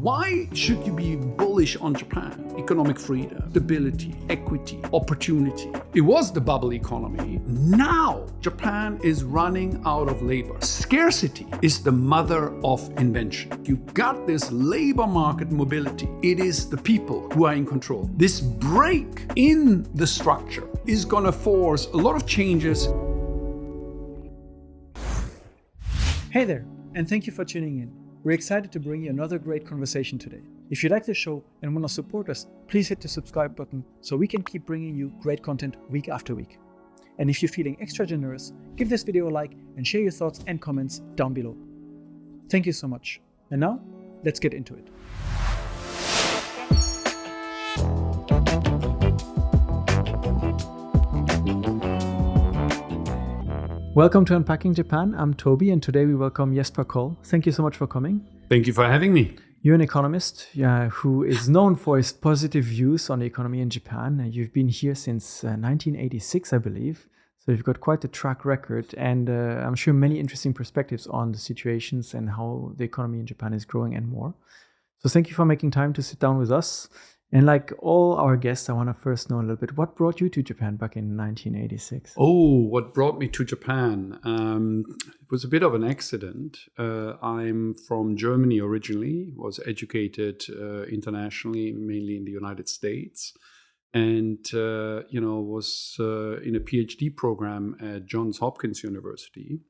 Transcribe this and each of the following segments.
Why should you be bullish on Japan? Economic freedom, stability, equity, opportunity. It was the bubble economy. Now Japan is running out of labor. Scarcity is the mother of invention. You've got this labor market mobility. It is the people who are in control. This break in the structure is going to force a lot of changes. Hey there, and thank you for tuning in. We're excited to bring you another great conversation today. If you like the show and want to support us, please hit the subscribe button so we can keep bringing you great content week after week. And if you're feeling extra generous, give this video a like and share your thoughts and comments down below. Thank you so much. And now, let's get into it. Welcome to Unpacking Japan. I'm Toby, and today we welcome Jesper. Thank you so much for coming. Thank you for having me. You're an economist who is known for his positive views on the economy in Japan. You've been here since 1986, I believe. So you've got quite a track record, and I'm sure many interesting perspectives on the situations and how the economy in Japan is growing and more. So thank you for making time to sit down with us. And like all our guests, I want to first know a little bit, what brought you to Japan back in 1986? Oh, what brought me to Japan? It was a bit of an accident. I'm from Germany originally, was educated internationally, mainly in the United States, and was in a PhD program at Johns Hopkins University.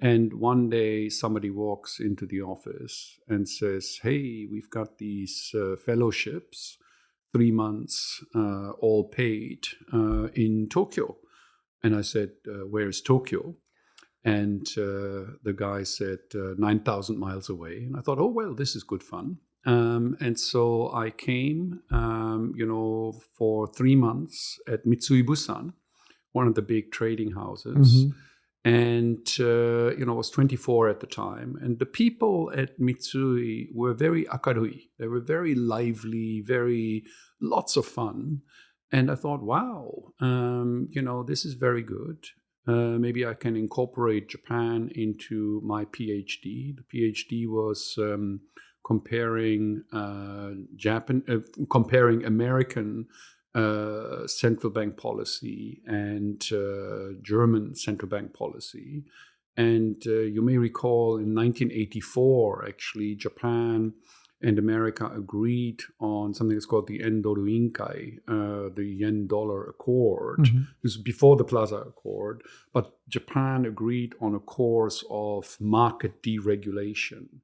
And one day somebody walks into the office and says, "Hey, we've got these fellowships, 3 months, all paid, in Tokyo." And I said, "Where's Tokyo?" And the guy said, 9,000 miles away. And I thought, oh, well, this is good fun. And so I came, for 3 months at Mitsui Bussan, one of the big trading houses. Mm-hmm. And, I was 24 at the time. And the people at Mitsui were very akarui. They were very lively, lots of fun. And I thought, wow, this is very good. Maybe I can incorporate Japan into my PhD. The PhD was comparing American central bank policy and German central bank policy. And you may recall in 1984, actually, Japan and America agreed on something that's called the Yen-Doru Inkai, the yen-dollar accord. Mm-hmm. This was before the Plaza Accord. But Japan agreed on a course of market deregulation.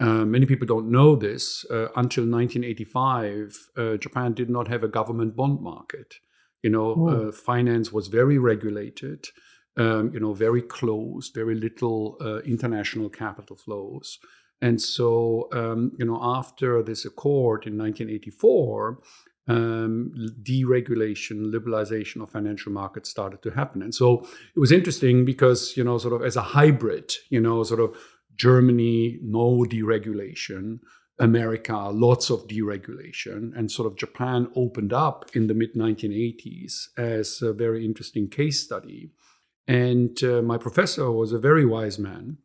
Many people don't know this. Until 1985, Japan did not have a government bond market. Finance was very regulated, very closed, very little international capital flows. And so, after this accord in 1984, deregulation, liberalization of financial markets started to happen. And so it was interesting because, sort of as a hybrid, Germany, no deregulation. America, lots of deregulation. And sort of Japan opened up in the mid-1980s as a very interesting case study. And my professor was a very wise man.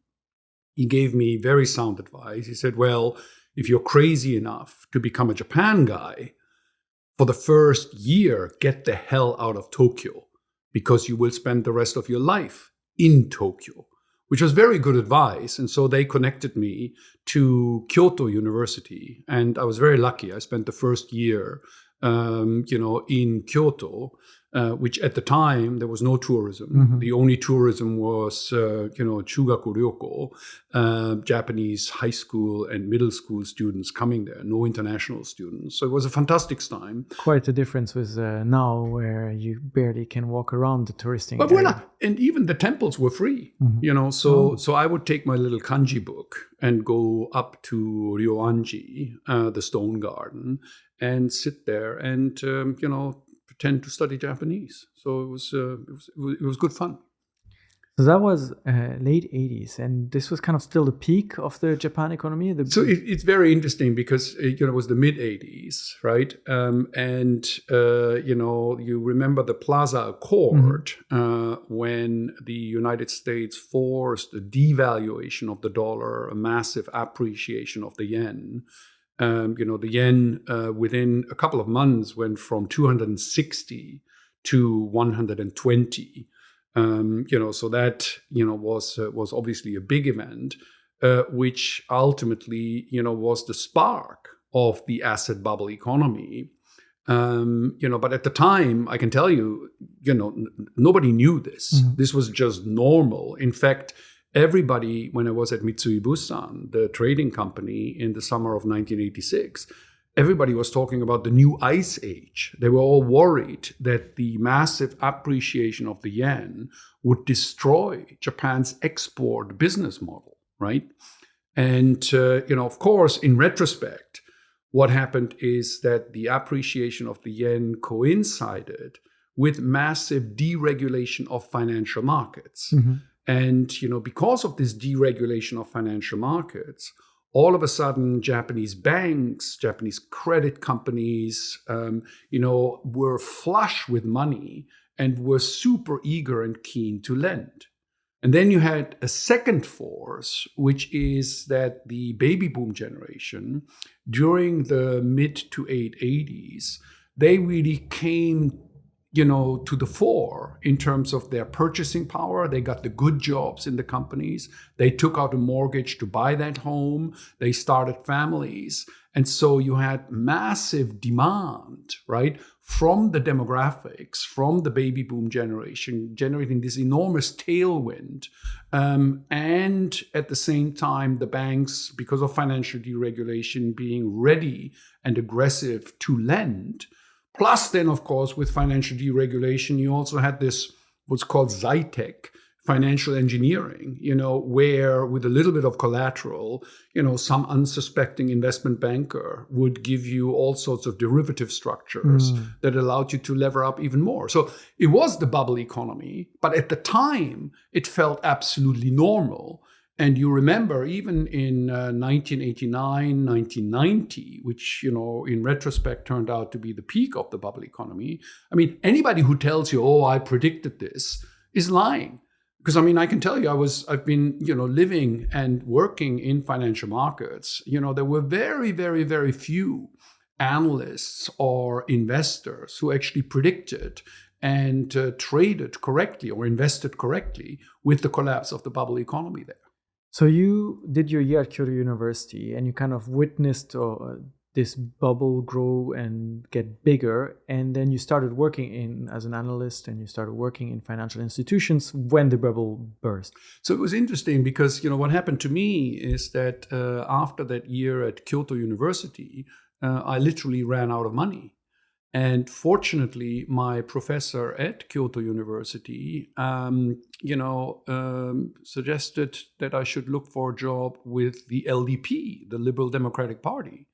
He gave me very sound advice. He said, well, if you're crazy enough to become a Japan guy, for the first year, get the hell out of Tokyo, because you will spend the rest of your life in Tokyo. Which was very good advice. And so they connected me to Kyoto University. And I was very lucky. I spent the first year, in Kyoto, which at the time, there was no tourism. Mm-hmm. The only tourism was, Chugaku Ryoko, Japanese high school and middle school students coming there, no international students. So it was a fantastic time. Quite a difference with now, where you barely can walk around the touristing area. Voilà. And even the temples were free, mm-hmm. So I would take my little kanji book and go up to Ryoanji, the stone garden, and sit there and, pretend to study Japanese. So it was good fun. So that was late 80s, and this was kind of still the peak of the Japan economy? So it's very interesting because, it was the mid-80s, right? You remember the Plaza Accord, mm-hmm. When the United States forced a devaluation of the dollar, a massive appreciation of the yen, The yen within a couple of months went from 260 to 120. So that was obviously a big event, which ultimately was the spark of the asset bubble economy. But at the time, I can tell you, nobody knew this. Mm-hmm. This was just normal. In fact, everybody, when I was at Mitsui Bussan, the trading company in the summer of 1986, everybody was talking about the new ice age. They were all worried that the massive appreciation of the yen would destroy Japan's export business model, right? And, of course, in retrospect, what happened is that the appreciation of the yen coincided with massive deregulation of financial markets. Mm-hmm. And, because of this deregulation of financial markets, all of a sudden, Japanese banks, Japanese credit companies, were flush with money and were super eager and keen to lend. And then you had a second force, which is that the baby boom generation during the mid to late 80s, they really came to the fore in terms of their purchasing power. They got the good jobs in the companies. They took out a mortgage to buy that home. They started families. And so you had massive demand, right, from the demographics, from the baby boom generation, generating this enormous tailwind. And at the same time, the banks, because of financial deregulation, being ready and aggressive to lend. Plus, then, of course, with financial deregulation, you also had this what's called Zytec, financial engineering, where with a little bit of collateral, some unsuspecting investment banker would give you all sorts of derivative structures that allowed you to lever up even more. So it was the bubble economy, but at the time, it felt absolutely normal. And you remember, even in 1989, 1990, which, in retrospect turned out to be the peak of the bubble economy. I mean, anybody who tells you, oh, I predicted this, is lying. Because, I can tell you, I've been, living and working in financial markets. There were very, very, very few analysts or investors who actually predicted and traded correctly or invested correctly with the collapse of the bubble economy there. So you did your year at Kyoto University and you kind of witnessed this bubble grow and get bigger. And then you started working as an analyst and you started working in financial institutions when the bubble burst. So it was interesting because, what happened to me is that after that year at Kyoto University, I literally ran out of money. And fortunately, my professor at Kyoto University, suggested that I should look for a job with the LDP, the Liberal Democratic Party.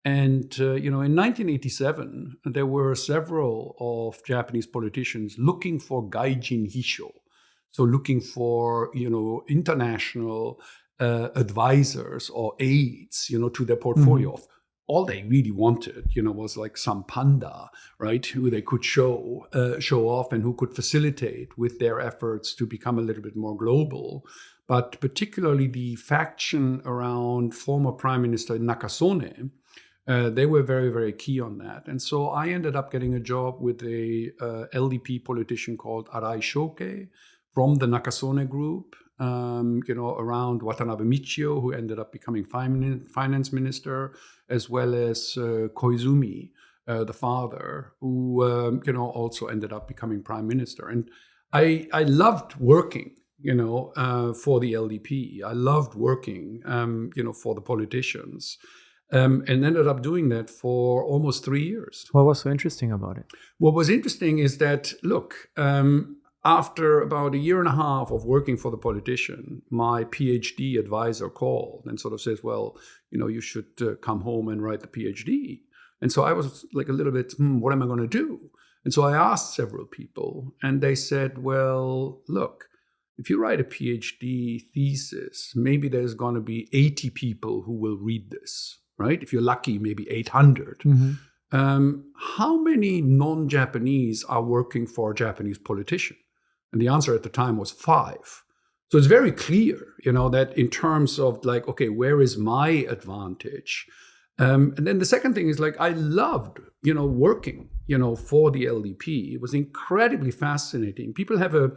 And, in 1987, there were several of Japanese politicians looking for gaijin hisho. So looking for, international advisors or aides, to their portfolio. Mm-hmm. All they really wanted, was like some panda, right, who they could show off and who could facilitate with their efforts to become a little bit more global. But particularly the faction around former Prime Minister Nakasone, they were very, very key on that. And so I ended up getting a job with a LDP politician called Arai Shoke from the Nakasone group. Around Watanabe Michio, who ended up becoming finance minister, as well as Koizumi, the father, who also ended up becoming prime minister. And I loved working, for the LDP. I loved working, for the politicians. And ended up doing that for almost 3 years. What was so interesting about it? What was interesting is that, look, after about a year and a half of working for the politician, my PhD advisor called and sort of says, well, you should come home and write the PhD. And so I was like a little bit, what am I going to do? And so I asked several people and they said, well, look, if you write a PhD thesis, maybe there's going to be 80 people who will read this, right? If you're lucky, maybe 800. Mm-hmm. How many non-Japanese are working for a Japanese politician? And the answer at the time was 5. So it's very clear, that in terms of like, okay, where is my advantage? And then the second thing is like I loved, working, for the LDP. It was incredibly fascinating. People have have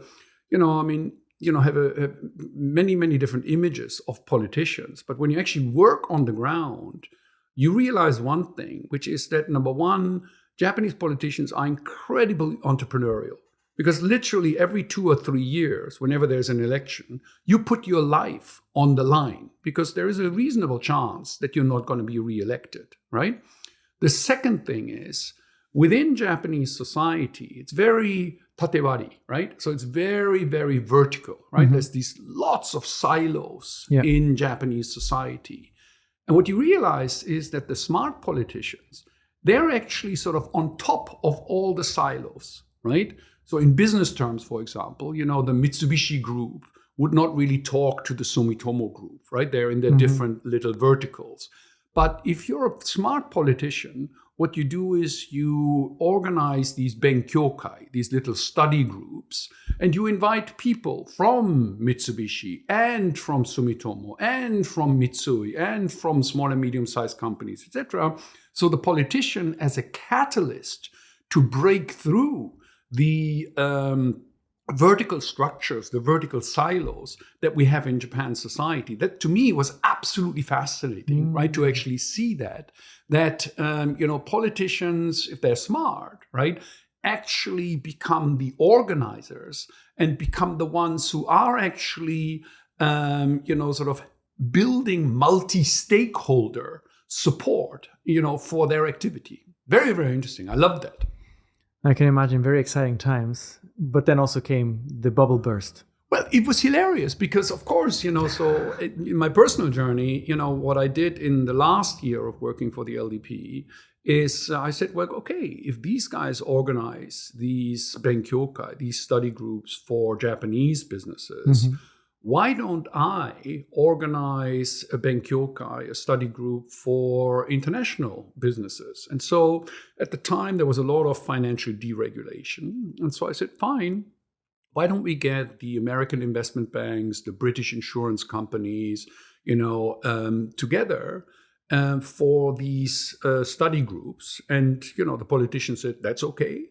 many different images of politicians, but when you actually work on the ground, you realize one thing, which is that number one, Japanese politicians are incredibly entrepreneurial. Because literally every 2 or 3 years, whenever there's an election, you put your life on the line because there is a reasonable chance that you're not going to be reelected, right? The second thing is, within Japanese society, it's very tatewari, right? So it's very, very vertical, right? Mm-hmm. There's these lots of silos in Japanese society. And what you realize is that the smart politicians, they're actually sort of on top of all the silos, right? So in business terms, for example, the Mitsubishi group would not really talk to the Sumitomo group, right? They're in their different little verticals. But if you're a smart politician, what you do is you organize these benkyokai, these little study groups, and you invite people from Mitsubishi and from Sumitomo and from Mitsui and from small and medium-sized companies, etc. So the politician as a catalyst to break through the vertical structures, the vertical silos that we have in Japan's society. That to me was absolutely fascinating, right? To actually see that politicians, if they're smart, right, actually become the organizers and become the ones who are actually, sort of building multi-stakeholder support, for their activity. Very, very interesting. I loved that. I can imagine very exciting times, but then also came the bubble burst. Well, it was hilarious because, of course, so in my personal journey, what I did in the last year of working for the LDP is I said, well, okay, if these guys organize these benkyokai, these study groups for Japanese businesses, why don't I organize a benkyokai, a study group for international businesses? And so at the time, there was a lot of financial deregulation. And so I said, fine, why don't we get the American investment banks, the British insurance companies, together for these study groups? And, the politicians said, that's okay.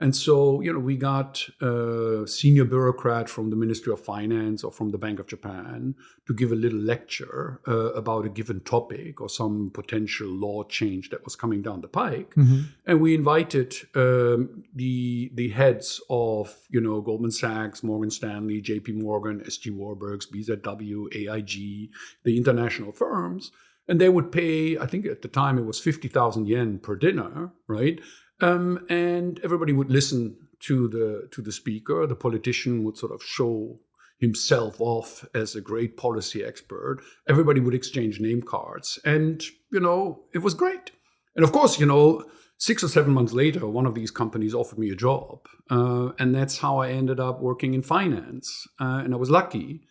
And so, we got a senior bureaucrat from the Ministry of Finance or from the Bank of Japan to give a little lecture about a given topic or some potential law change that was coming down the pike. And we invited the heads of, Goldman Sachs, Morgan Stanley, JP Morgan, SG Warburgs, BZW, AIG, the international firms. And they would pay, I think at the time it was 50,000 yen per dinner, right? And everybody would listen to the speaker. The politician would sort of show himself off as a great policy expert. Everybody would exchange name cards. And, it was great. And of course, 6 or 7 months later, one of these companies offered me a job. And that's how I ended up working in finance. And I was lucky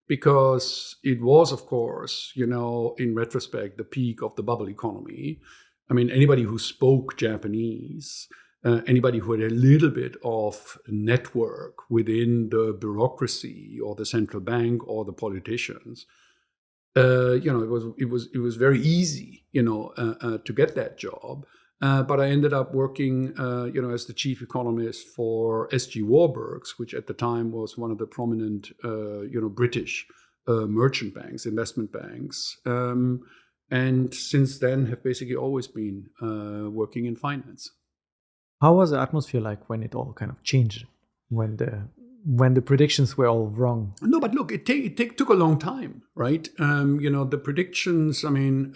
because it was, of course, in retrospect, the peak of the bubble economy. I mean, anybody who spoke Japanese, anybody who had a little bit of network within the bureaucracy or the central bank or the politicians, it was very easy, to get that job. But I ended up working, as the chief economist for SG Warburgs, which at the time was one of the prominent, British merchant banks, investment banks. And since then have basically always been working in finance. How was the atmosphere like when it all kind of changed, when the predictions were all wrong? No, but look, it took a long time, right? The predictions, in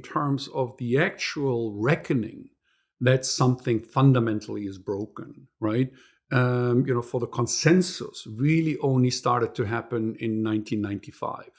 terms of the actual reckoning, that something fundamentally is broken, right? For the consensus really only started to happen in 1995.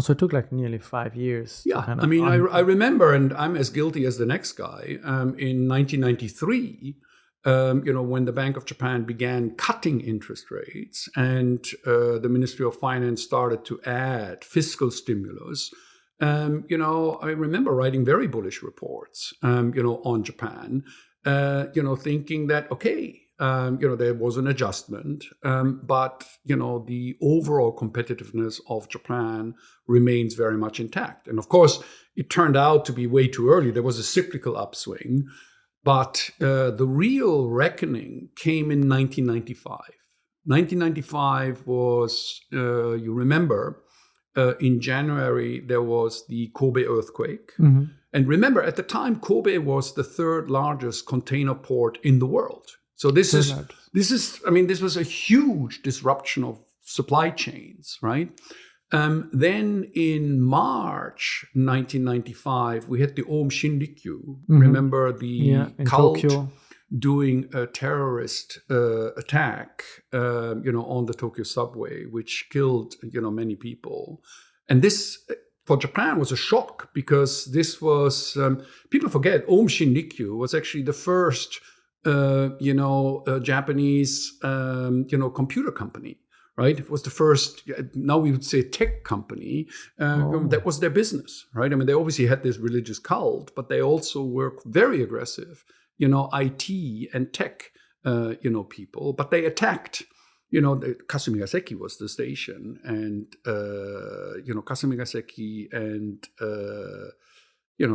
So it took like nearly 5 years. Yeah, I remember, and I'm as guilty as the next guy, in 1993, when the Bank of Japan began cutting interest rates and the Ministry of Finance started to add fiscal stimulus, I remember writing very bullish reports, on Japan, thinking that, okay, There was an adjustment, but the overall competitiveness of Japan remains very much intact. And of course, it turned out to be way too early. There was a cyclical upswing, but the real reckoning came in 1995. 1995 was, you remember, in January, there was the Kobe earthquake. Mm-hmm. And remember, at the time, Kobe was the third largest container port in the world. So this was a huge disruption of supply chains, right? Then in March 1995, we had the Aum Shinrikyo. Mm-hmm. Remember the cult Tokyo, doing a terrorist attack, on the Tokyo subway, which killed, many people. And this, for Japan, was a shock because this was, people forget, Aum Shinrikyo was actually the first, Japanese, computer company. Right, it was the first. Now we would say tech company. That was their business, right? I mean, they obviously had this religious cult, but they also were very aggressive, IT and tech, people. But they attacked, Kasumigaseki was the station, and Kasumigaseki, and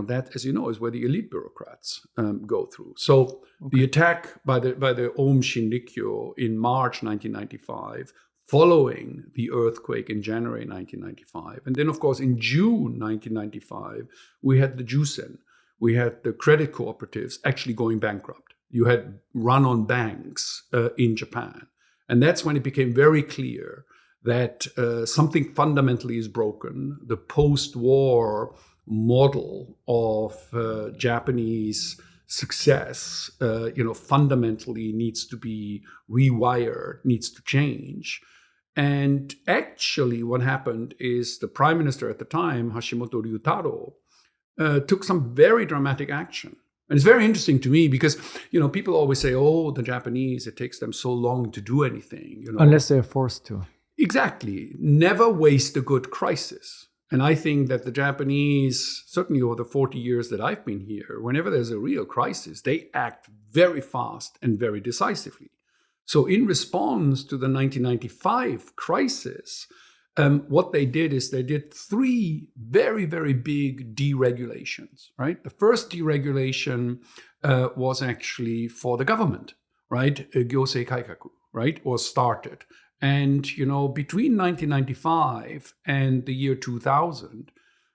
that, as you know, is where the elite bureaucrats go through. So the attack by the Aum Shinrikyo in March 1995. Following the earthquake in January 1995. And then, of course, in June 1995, we had the Jusen. We had the credit cooperatives actually going bankrupt. You had run-on banks in Japan. And that's when it became very clear that something fundamentally is broken. The post-war model of Japanese success, fundamentally needs to be rewired, needs to change. And actually what happened is the prime minister at the time, Hashimoto Ryutaro, took some very dramatic action. And it's very interesting to me because, people always say, oh, the Japanese, it takes them so long to do anything. Unless they're forced to. Exactly. Never waste a good crisis. And I think that the Japanese, certainly over the 40 years that I've been here, whenever there's a real crisis, they act very fast and very decisively. So in response to the 1995 crisis, what they did is they did three very, very big deregulations, right? The first deregulation was actually for the government, right? Gyosei kaikaku, right? Was started. And, between 1995 and the year 2000,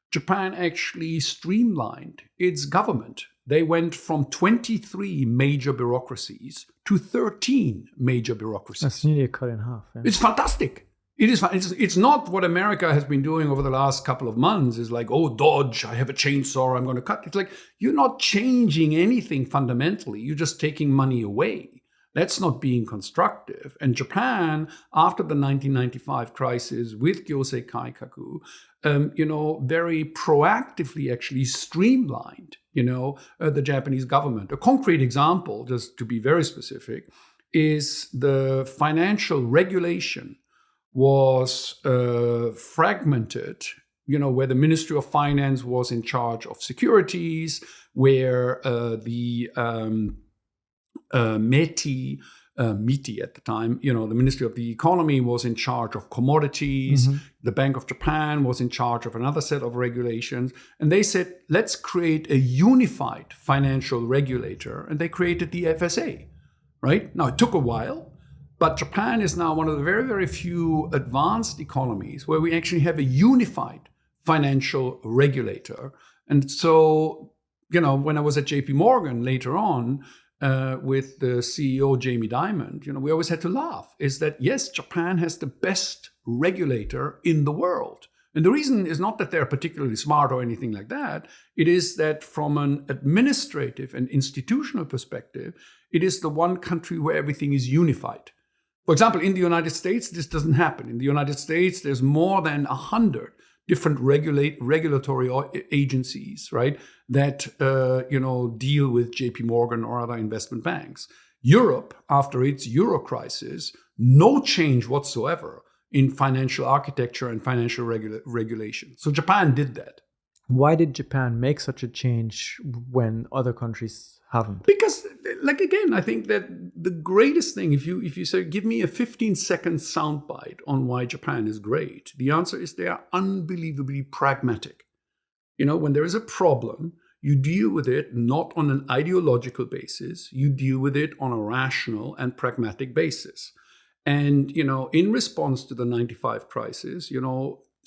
Japan actually streamlined its government. They went from 23 major bureaucracies to 13 major bureaucracies. That's nearly a cut in half. Yeah. It's fantastic. It's not what America has been doing over the last couple of months. Is like, oh, Dodge, I have a chainsaw, I'm going to cut. It's like, you're not changing anything fundamentally. You're just taking money away. That's not being constructive. And Japan, after the 1995 crisis with Gyosei Kaikaku, very proactively actually streamlined, the Japanese government. A concrete example, just to be very specific, is the financial regulation was fragmented, where the Ministry of Finance was in charge of securities, where the MITI at the time, the Ministry of the Economy was in charge of commodities. Mm-hmm. The Bank of Japan was in charge of another set of regulations. And they said, let's create a unified financial regulator. And they created the FSA, right? Now, it took a while, but Japan is now one of the very, very few advanced economies where we actually have a unified financial regulator. And so, when I was at JP Morgan later on, with the CEO, Jamie Dimon, we always had to laugh, is that, yes, Japan has the best regulator in the world. And the reason is not that they're particularly smart or anything like that. It is that from an administrative and institutional perspective, it is the one country where everything is unified. For example, in the United States, this doesn't happen. In the United States, there's more than 100 different regulatory agencies, right, that deal with JP Morgan or other investment banks. Europe, after its Euro crisis, no change whatsoever in financial architecture and financial regulation. So Japan did that. Why did Japan make such a change when other countries haven't? Because, like, again, I think that the greatest thing, if you say, give me a 15-second soundbite on why Japan is great, the answer is they are unbelievably pragmatic. When there is a problem, you deal with it not on an ideological basis, you deal with it on a rational and pragmatic basis. And, in response to the 95 crisis,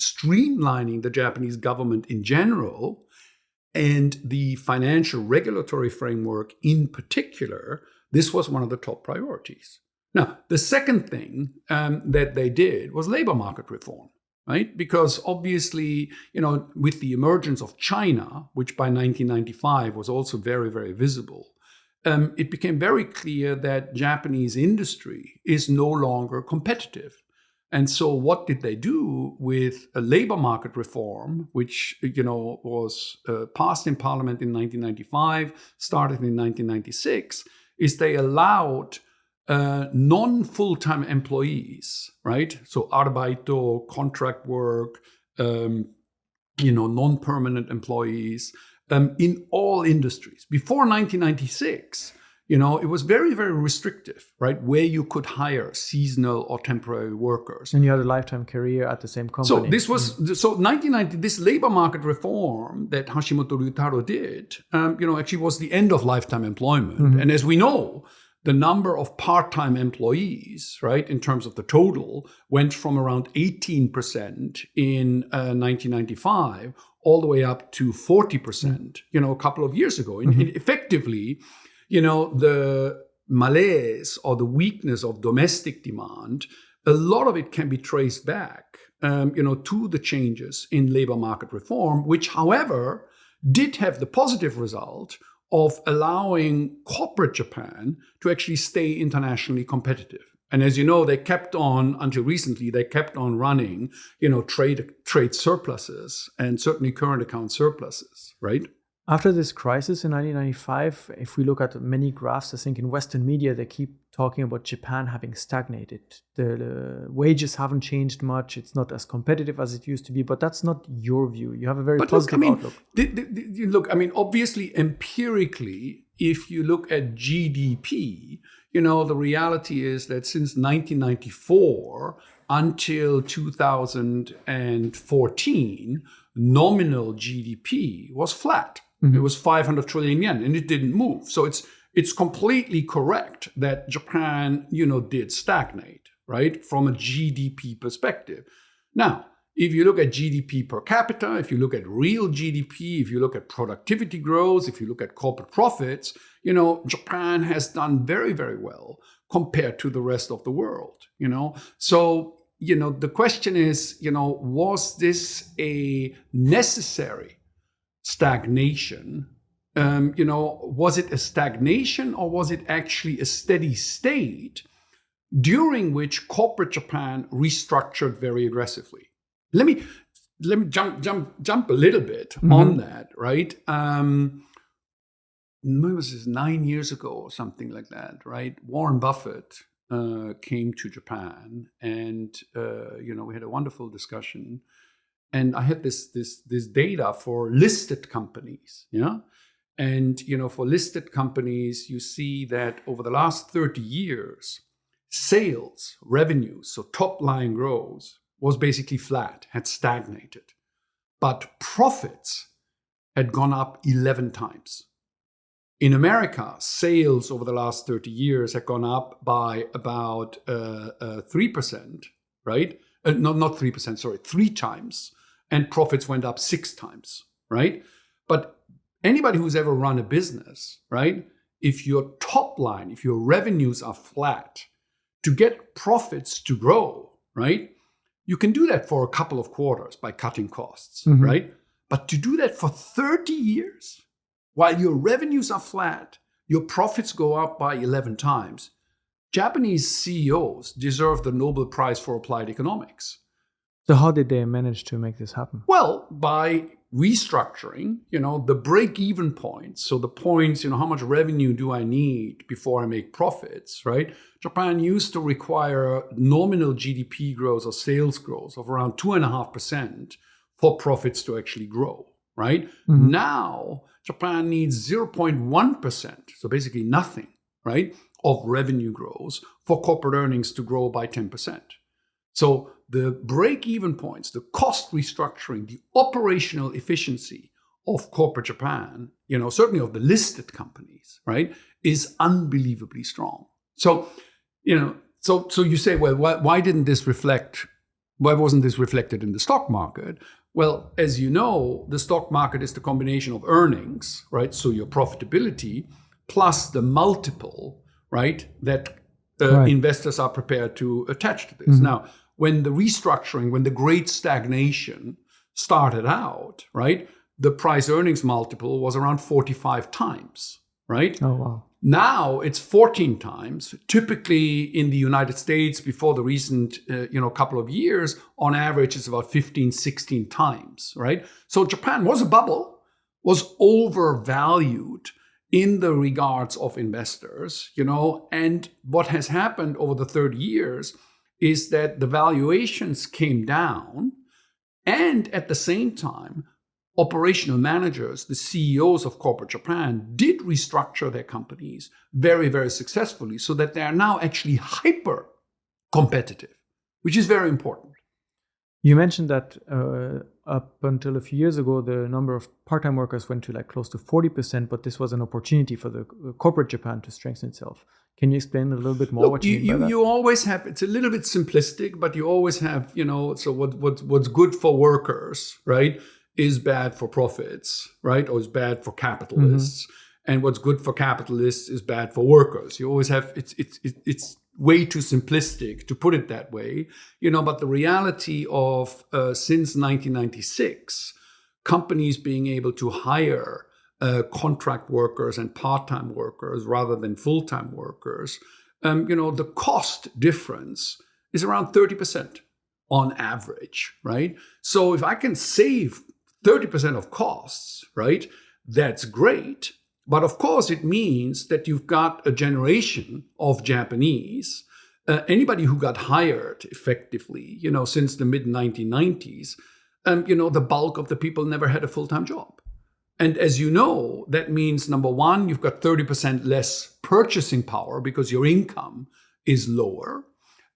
streamlining the Japanese government in general and the financial regulatory framework in particular, this was one of the top priorities. Now, the second thing that they did was labor market reform, right? Because obviously, with the emergence of China, which by 1995 was also very, very visible, it became very clear that Japanese industry is no longer competitive. And so what did they do with a labor market reform, which, was passed in parliament in 1995, started in 1996, is they allowed non-full-time employees, right? So Arbeito, contract work, non-permanent employees in all industries. Before 1996, it was very, very restrictive, right? Where you could hire seasonal or temporary workers. And you had a lifetime career at the same company. So this was, 1990, this labor market reform that Hashimoto Ryutaro did, actually was the end of lifetime employment. Mm-hmm. And as we know, the number of part-time employees, right, in terms of the total, went from around 18% in 1995 all the way up to 40%, a couple of years ago. And effectively, the malaise or the weakness of domestic demand, a lot of it can be traced back, to the changes in labor market reform, which, however, did have the positive result of allowing corporate Japan to actually stay internationally competitive. And as you know, they kept on, until recently, they kept on running, trade surpluses and certainly current account surpluses, right? After this crisis in 1995, if we look at many graphs, I think in Western media, they keep talking about Japan having stagnated. The wages haven't changed much. It's not as competitive as it used to be, but that's not your view. You have a very positive outlook. Look, obviously, empirically, if you look at GDP, the reality is that since 1994 until 2014, nominal GDP was flat. Mm-hmm. It was 500 trillion yen, and it didn't move. So it's completely correct that Japan, did stagnate, right, from a GDP perspective. Now, if you look at GDP per capita, if you look at real GDP, if you look at productivity growth, if you look at corporate profits, Japan has done very, very well compared to the rest of the world, So, the question is, was this a necessary stagnation? Was it a stagnation or was it actually a steady state during which corporate Japan restructured very aggressively? Let me jump a little bit on that, right? When was this, 9 years ago or something like that, right? Warren Buffett came to Japan, and we had a wonderful discussion. And I had this data for listed companies, And for listed companies, you see that over the last 30 years, sales, revenues, so top line growth was basically flat, had stagnated. But profits had gone up 11 times. In America, sales over the last 30 years had gone up by about 3%, right? Not 3%, sorry, 3 times. And profits went up 6 times, right? But anybody who's ever run a business, right? If your top line, if your revenues are flat, to get profits to grow, right? You can do that for a couple of quarters by cutting costs, right? But to do that for 30 years, while your revenues are flat, your profits go up by 11 times. Japanese CEOs deserve the Nobel Prize for Applied Economics. So how did they manage to make this happen? Well, by restructuring, the break-even points. So the points, how much revenue do I need before I make profits, right? Japan used to require nominal GDP growth or sales growth of around 2.5% for profits to actually grow, right? Now, Japan needs 0.1%, so basically nothing, right, of revenue growth for corporate earnings to grow by 10%. So the break-even points, the cost restructuring, the operational efficiency of corporate Japan, certainly of the listed companies, right, is unbelievably strong. So, so you say, well, why wasn't this reflected in the stock market? Well, as you know, the stock market is the combination of earnings, right? So your profitability plus the multiple, right, that investors are prepared to attach to this. Now, when the restructuring, when the great stagnation started out, right, the price earnings multiple was around 45 times, right? Oh, wow. Now it's 14 times. Typically in the United States, before the recent couple of years, on average, it's about 15, 16 times, right? So Japan was a bubble, was overvalued in the regards of investors, and what has happened over the 30 years is that the valuations came down, and at the same time, operational managers, the CEOs of corporate Japan, did restructure their companies very, very successfully so that they are now actually hyper competitive, which is very important. You mentioned that up until a few years ago, the number of part-time workers went to close to 40%, but this was an opportunity for the corporate Japan to strengthen itself. Can you explain a little bit more what you mean by that? You always have, it's a little bit simplistic, but you always have, so what's good for workers, right, is bad for profits, right, or is bad for capitalists. And what's good for capitalists is bad for workers. You always have, it's way too simplistic to put it that way, but the reality of since 1996, companies being able to hire contract workers and part-time workers rather than full-time workers, the cost difference is around 30% on average, right? So if I can save 30% of costs, right, that's great. But of course, it means that you've got a generation of Japanese, anybody who got hired effectively, since the mid-1990s, the bulk of the people never had a full-time job. And as you know, that means, number one, you've got 30% less purchasing power because your income is lower.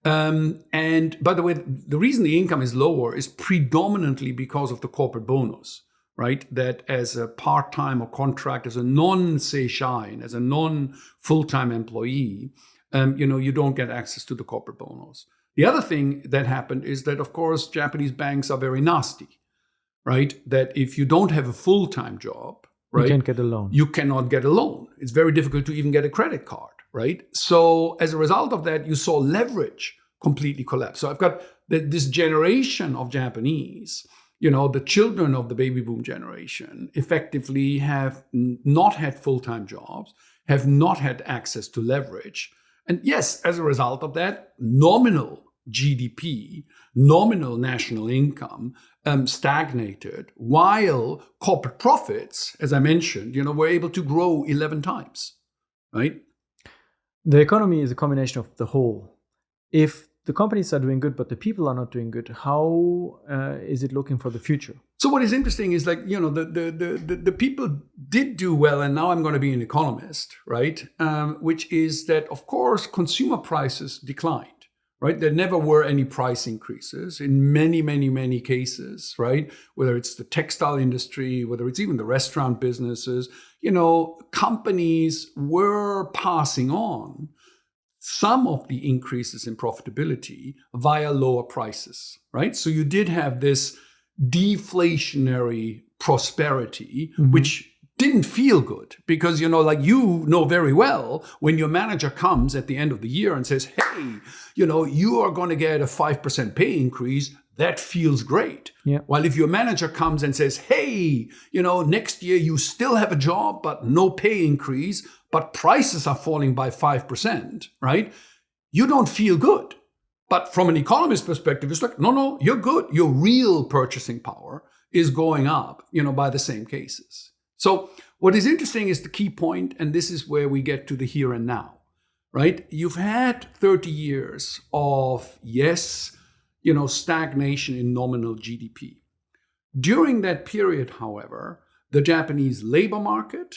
And by the way, the reason the income is lower is predominantly because of the corporate bonus, right? That as a part-time or contract, as a non-seishain, as a non-full-time employee, you don't get access to the corporate bonus. The other thing that happened is that, of course, Japanese banks are very nasty, right? That if you don't have a full-time job, right, you can't get a loan. You cannot get a loan. It's very difficult to even get a credit card, right? So as a result of that, you saw leverage completely collapse. So I've got this generation of Japanese, the children of the baby boom generation effectively have not had full-time jobs, have not had access to leverage. And yes, as a result of that, nominal GDP, nominal national income stagnated, while corporate profits, as I mentioned, were able to grow 11 times, right? The economy is a combination of the whole. If the companies are doing good, but the people are not doing good, how is it looking for the future? So what is interesting is the people did do well, and now I'm going to be an economist, right? Which is that, of course, consumer prices declined, right? There never were any price increases in many, many, many cases, right? Whether it's the textile industry, whether it's even the restaurant businesses, companies were passing on some of the increases in profitability via lower prices, right? So you did have this deflationary prosperity, which didn't feel good because, very well when your manager comes at the end of the year and says, hey, you are going to get a 5% pay increase, that feels great. Yeah. While if your manager comes and says, hey, next year you still have a job, but no pay increase, but prices are falling by 5%, right? You don't feel good. But from an economist perspective, it's like, no, you're good. Your real purchasing power is going up, by the same cases. So what is interesting is the key point, and this is where we get to the here and now, right? You've had 30 years of, stagnation in nominal GDP. During that period, however, the Japanese labor market,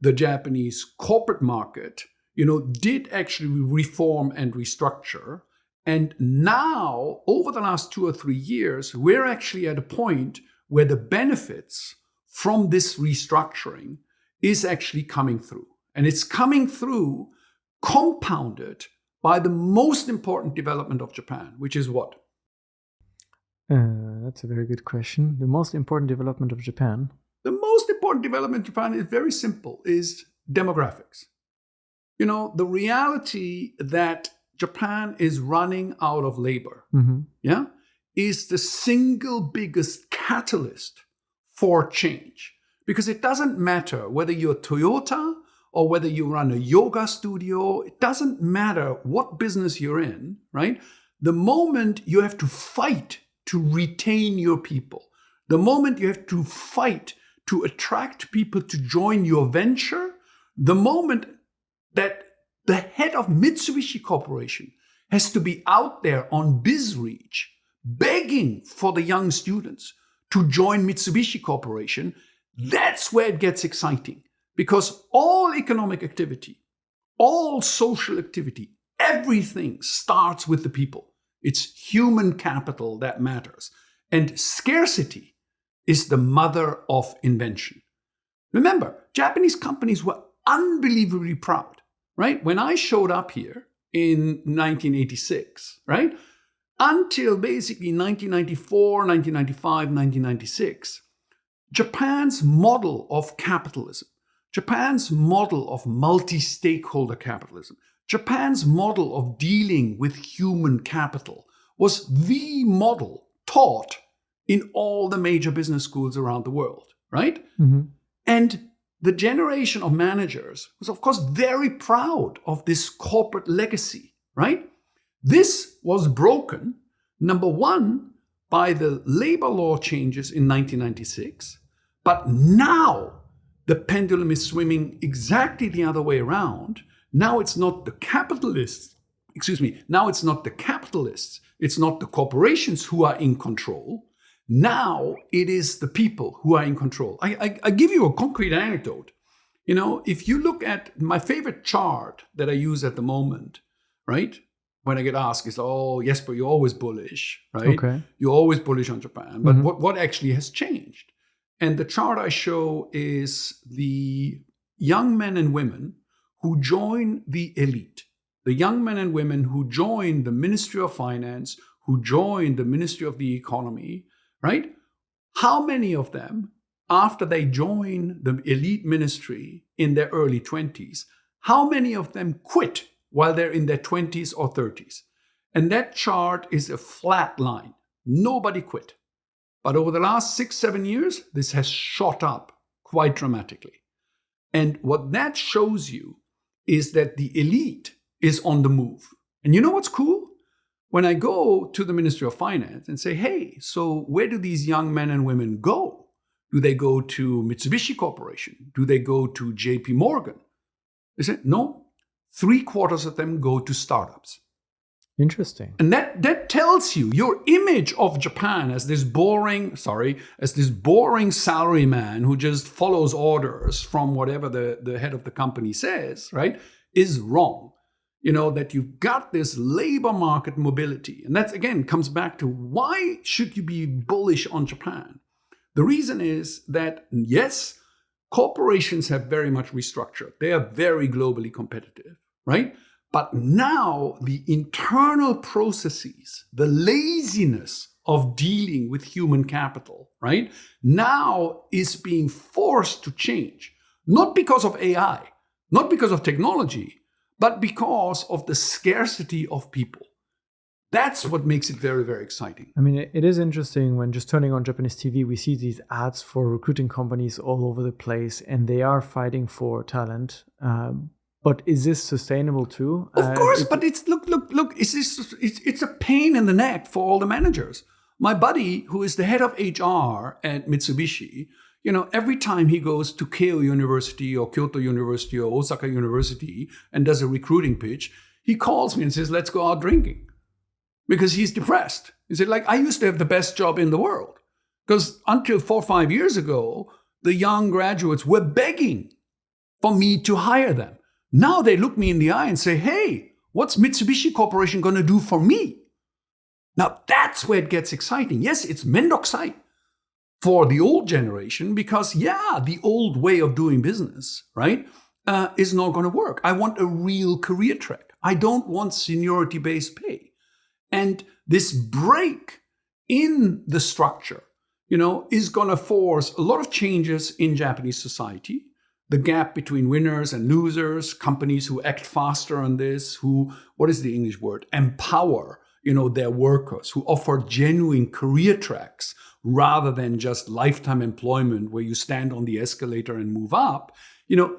the Japanese corporate market, did actually reform and restructure. And now, over the last 2 or 3 years, we're actually at a point where the benefits from this restructuring is actually coming through. And it's coming through compounded by the most important development of Japan, which is what? That's a very good question. The most important development of Japan? The most important development of Japan is very simple, is demographics. The reality that Japan is running out of labor, is the single biggest catalyst for change. Because it doesn't matter whether you're Toyota or whether you run a yoga studio, it doesn't matter what business you're in, right? The moment you have to fight to retain your people, the moment you have to fight to attract people to join your venture, the moment that the head of Mitsubishi Corporation has to be out there on BizReach begging for the young students to join Mitsubishi Corporation, that's where it gets exciting. Because all economic activity, all social activity, everything starts with the people. It's human capital that matters. And scarcity is the mother of invention. Remember, Japanese companies were unbelievably proud, right? When I showed up here in 1986, right? Until basically 1994, 1995, 1996, Japan's model of capitalism, Japan's model of multi-stakeholder capitalism, Japan's model of dealing with human capital was the model taught in all the major business schools around the world, right? And the generation of managers was, of course, very proud of this corporate legacy, right? This was broken, number one, by the labor law changes in 1996, but now the pendulum is swinging exactly the other way around. Now it's not the capitalists, now it's not the capitalists, it's not the corporations who are in control. Now it is the people who are in control. I give you a concrete anecdote. If you look at my favorite chart that I use at the moment, right? When I get asked is, Jesper, you're always bullish, right? Okay. You're always bullish on Japan. But what actually has changed? And the chart I show is the young men and women who join the elite, the young men and women who join the Ministry of Finance, who join the Ministry of the Economy, right? How many of them, after they join the elite ministry in their early 20s, how many of them quit while they're in their 20s or 30s? And that chart is a flat line. Nobody quit. But over the last 6-7 years, this has shot up quite dramatically. And what that shows you is that the elite is on the move. And you know what's cool? When I go to the Ministry of Finance and say, hey, so where do these young men and women go? Do they go to Mitsubishi Corporation? Do they go to JP Morgan? They say, no, 3/4 of them go to startups. Interesting. And that tells you your image of Japan as this boring salaryman who just follows orders from whatever the head of the company says, right, is wrong. That you've got this labor market mobility. And that, again, comes back to why should you be bullish on Japan? The reason is that, yes, corporations have very much restructured. They are very globally competitive, right? But now the internal processes, the laziness of dealing with human capital, right, now is being forced to change. Not because of AI, not because of technology, but because of the scarcity of people. That's what makes it very, very exciting. I mean, it is interesting when just turning on Japanese TV, we see these ads for recruiting companies all over the place, and they are fighting for talent. But is this sustainable too? Of course, but it's look. It's a pain in the neck for all the managers. My buddy, who is the head of HR at Mitsubishi, every time he goes to Keio University or Kyoto University or Osaka University and does a recruiting pitch, he calls me and says, let's go out drinking. Because he's depressed. He said, I used to have the best job in the world. Because until 4 or 5 years ago, the young graduates were begging for me to hire them. Now they look me in the eye and say, hey, what's Mitsubishi Corporation going to do for me? Now that's where it gets exciting. Yes, it's mendoxai for the old generation because, yeah, the old way of doing business, right, is not going to work. I want a real career track. I don't want seniority-based pay. And this break in the structure, is going to force a lot of changes in Japanese society. The gap between winners and losers, companies who act faster on this, who, what is the English word, empower, their workers, who offer genuine career tracks rather than just lifetime employment where you stand on the escalator and move up.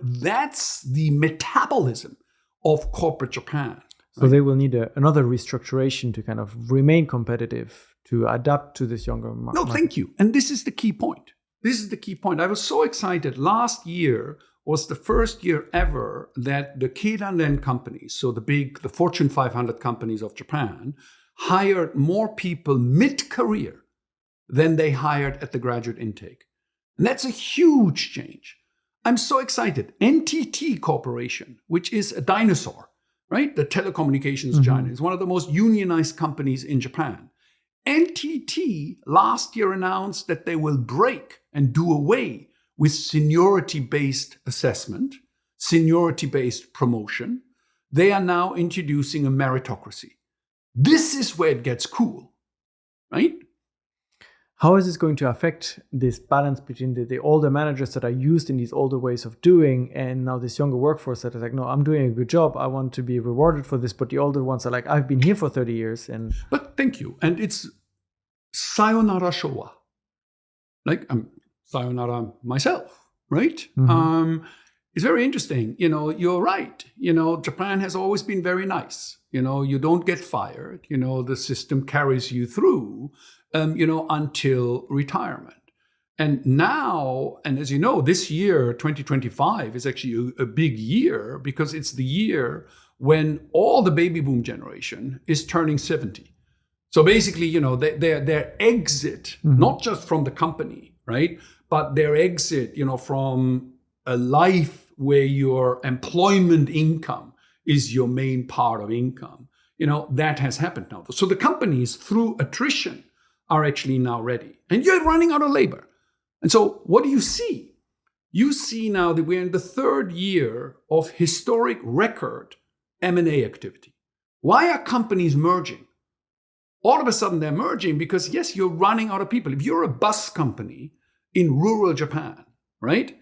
That's the metabolism of corporate Japan. So they will need another restructuration to kind of remain competitive, to adapt to this younger market. No, thank you. And this is the key point. I was so excited. Last year was the first year ever that the Keidanren companies, so the Fortune 500 companies of Japan, hired more people mid-career than they hired at the graduate intake. And that's a huge change. I'm so excited. NTT Corporation, which is a dinosaur, right? The telecommunications giant, is one of the most unionized companies in Japan. NTT last year announced that they will break and do away with seniority-based assessment, seniority-based promotion. They are now introducing a meritocracy. This is where it gets cool, right? How is this going to affect this balance between the older managers that are used in these older ways of doing and now this younger workforce that is like, no, I'm doing a good job. I want to be rewarded for this. But the older ones are like, I've been here for 30 years. But thank you. And it's sayonara Showa. Like I'm sayonara myself, right? It's very interesting. You're right. Japan has always been very nice. You don't get fired. The system carries you through. Until retirement. And now, and as you know, this year, 2025, is actually a big year because it's the year when all the baby boom generation is turning 70. So basically, their exit, not just from the company, right, but their exit, from a life where your employment income is your main part of income, that has happened now. So the companies, through attrition, are actually now ready. And you're running out of labor. And so what do you see? You see now that we're in the third year of historic record M&A activity. Why are companies merging? All of a sudden they're merging because, yes, you're running out of people. If you're a bus company in rural Japan, right?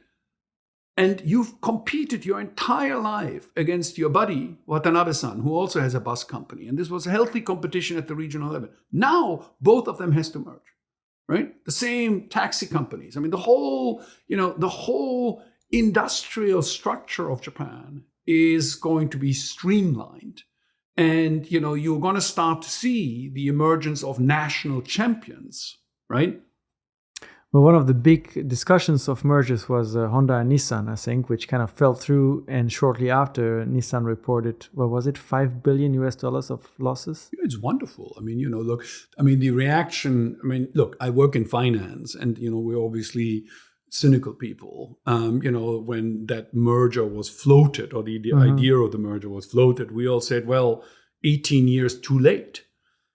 And you've competed your entire life against your buddy, Watanabe-san, who also has a bus company. And this was a healthy competition at the regional level. Now, both of them has to merge, right? The same taxi companies. I mean, the whole industrial structure of Japan is going to be streamlined. And, you're going to start to see the emergence of national champions, right? Well, one of the big discussions of mergers was Honda and Nissan, I think, which kind of fell through. And shortly after, Nissan reported, what was it, $5 billion of losses? It's wonderful. I mean, the reaction, look, I work in finance and, we're obviously cynical people. When that merger was floated or the idea of the merger was floated, we all said, well, 18 years too late.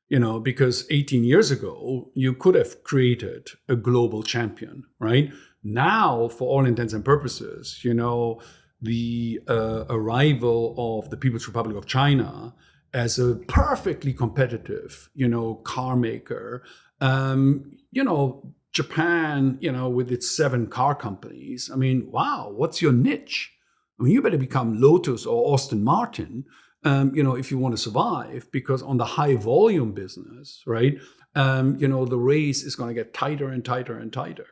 Because 18 years ago, you could have created a global champion, right? Now, for all intents and purposes, the arrival of the People's Republic of China as a perfectly competitive, car maker, Japan, with its 7 car companies. Wow, what's your niche? You better become Lotus or Aston Martin. If you want to survive, because on the high volume business, right, the race is going to get tighter and tighter and tighter.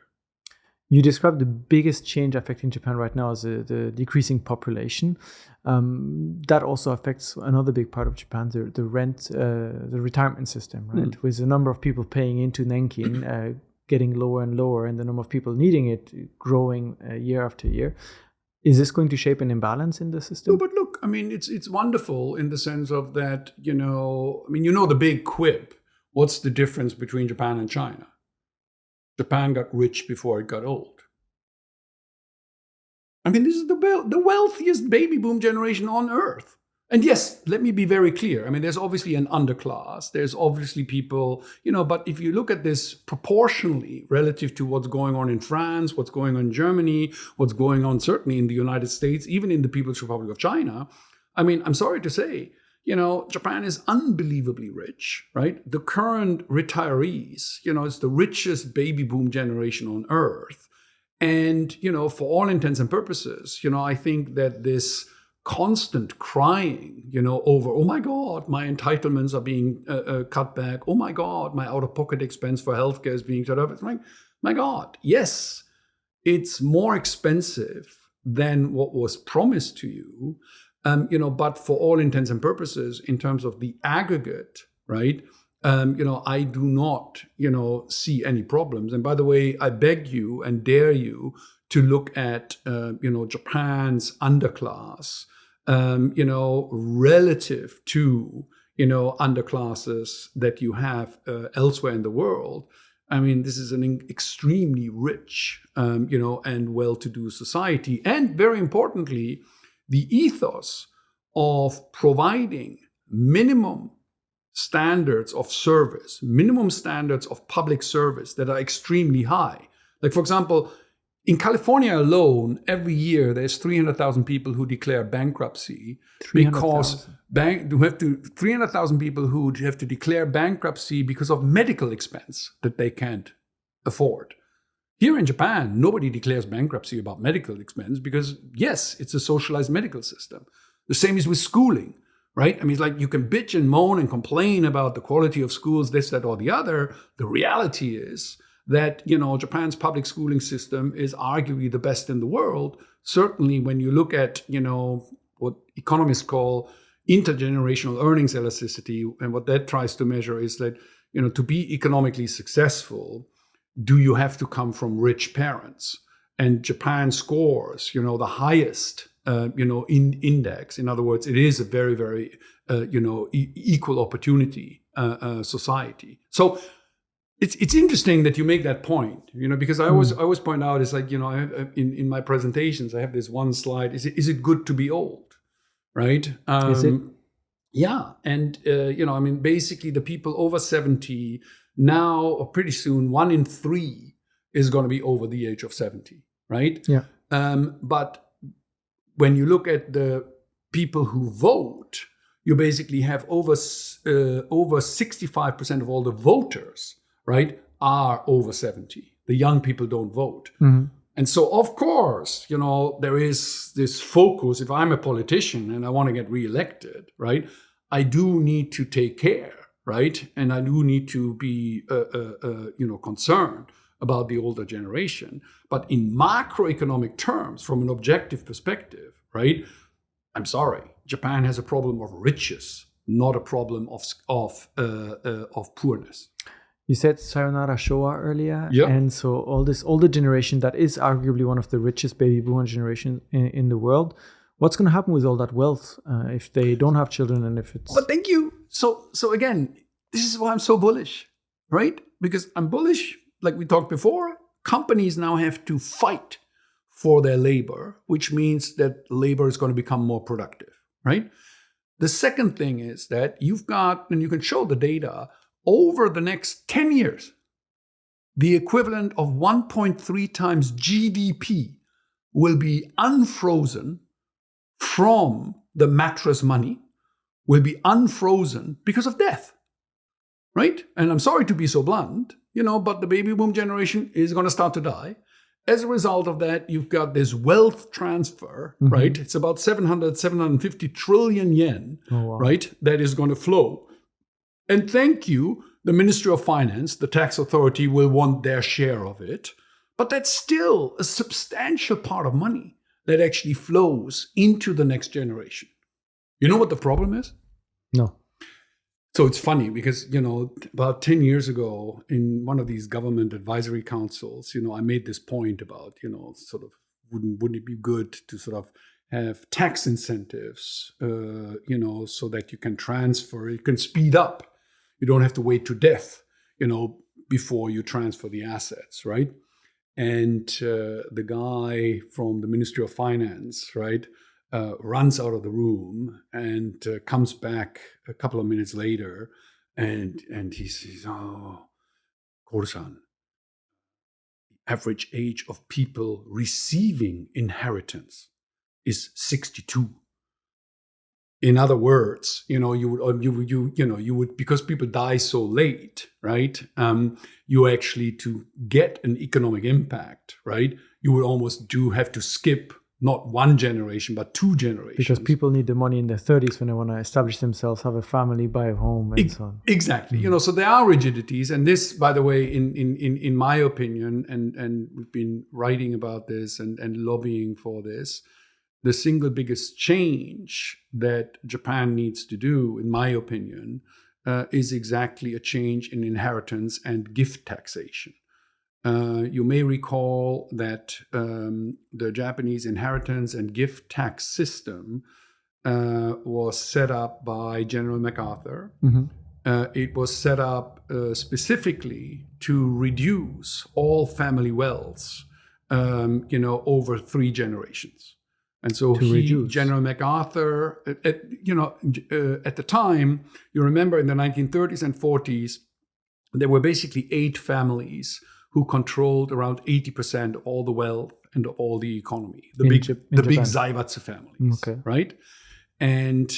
You described the biggest change affecting Japan right now as the decreasing population. That also affects another big part of Japan, the retirement system, right? With the number of people paying into Nenkin getting lower and lower and the number of people needing it growing year after year. Is this going to shape an imbalance in the system? No, but look, it's wonderful in the sense of that, the big quip. What's the difference between Japan and China? Japan got rich before it got old. I mean, this is the wealthiest baby boom generation on earth. And yes, let me be very clear. I mean, there's obviously an underclass. There's obviously people, but if you look at this proportionally relative to what's going on in France, what's going on in Germany, what's going on certainly in the United States, even in the People's Republic of China, I mean, I'm sorry to say, Japan is unbelievably rich, right? The current retirees, it's the richest baby boom generation on earth. And, for all intents and purposes, I think that this constant crying, over, oh my God, my entitlements are being cut back. Oh my God, my out-of-pocket expense for healthcare is being cut off. It's like, my God, yes, it's more expensive than what was promised to you, but for all intents and purposes, in terms of the aggregate, right? I do not, see any problems. And by the way, I beg you and dare you to look at, Japan's underclass, relative to, underclasses that you have elsewhere in the world. I mean, this is an extremely rich, and well-to-do society. And very importantly, the ethos of providing minimum standards of service, minimum standards of public service that are extremely high. Like, for example, in California alone, every year there's 300,000 people who declare bankruptcy because 300,000 people who have to declare bankruptcy because of medical expense that they can't afford. Here in Japan, nobody declares bankruptcy about medical expense because, yes, it's a socialized medical system. The same is with schooling, right? I mean, it's like you can bitch and moan and complain about the quality of schools, this, that, or the other. The reality is that, Japan's public schooling system is arguably the best in the world. Certainly when you look at, what economists call intergenerational earnings elasticity, and what that tries to measure is that, to be economically successful, do you have to come from rich parents? And Japan scores, the highest, in index. In other words, it is a very, very, equal opportunity society. So it's interesting that you make that point, because I always point out, it's like, I have, in my presentations, I have this one slide. Is it good to be old, right? Is it? Yeah, and I mean, basically, the people over 70 now, or pretty soon, 1 in 3 is going to be over the age of 70, right? Yeah. But when you look at the people who vote, you basically have over 65% of all the voters, right, are over 70. The young people don't vote. Mm-hmm. And so, of course, there is this focus. If I'm a politician and I want to get reelected, right, I do need to take care, right? And I do need to be, concerned about the older generation. But in macroeconomic terms, from an objective perspective, right, I'm sorry, Japan has a problem of riches, not a problem of poorness. You said Sayonara Showa earlier, Yep. And so all this older generation that is arguably one of the richest baby boomer generation in the world. What's going to happen with all that wealth if they don't have children and if it's... But thank you. So again, this is why I'm so bullish, right? Because I'm bullish, like we talked before, companies now have to fight for their labor, which means that labor is going to become more productive, right? The second thing is that you've got, and you can show the data, over the next 10 years, the equivalent of 1.3 times GDP will be unfrozen from the mattress money, will be unfrozen because of death, right? And I'm sorry to be so blunt, but the baby boom generation is going to start to die. As a result of that, you've got this wealth transfer, Mm-hmm. right? It's about 750 trillion yen, Oh, wow. right? That is going to flow. And thank you, the Ministry of Finance, the tax authority will want their share of it. But that's still a substantial part of money that actually flows into the next generation. You know what the problem is? No. So it's funny because, about 10 years ago in one of these government advisory councils, I made this point about, sort of, wouldn't it be good to sort of have tax incentives, so that you can transfer, you can speed up. You don't have to wait to death, before you transfer the assets, right? And the guy from the Ministry of Finance, right, runs out of the room and comes back a couple of minutes later, and he says, "Oh, Korsan, the average age of people receiving inheritance is 62." In other words, you would because people die so late, right? You actually, to get an economic impact, right? You would almost have to skip not one generation but two generations, because people need the money in their 30s when they want to establish themselves, have a family, buy a home, and so on. Exactly. So there are rigidities, and this, by the way, in my opinion, and we've been writing about this and lobbying for this. The single biggest change that Japan needs to do, in my opinion, is exactly a change in inheritance and gift taxation. You may recall that the Japanese inheritance and gift tax system was set up by General MacArthur. It was set up specifically to reduce all family wealth, over 3 generations. And so General MacArthur, at the time, you remember in the 1930s and 40s, there were basically 8 families who controlled around 80% of all the wealth and all the economy. The big Zaibatsu families, right? And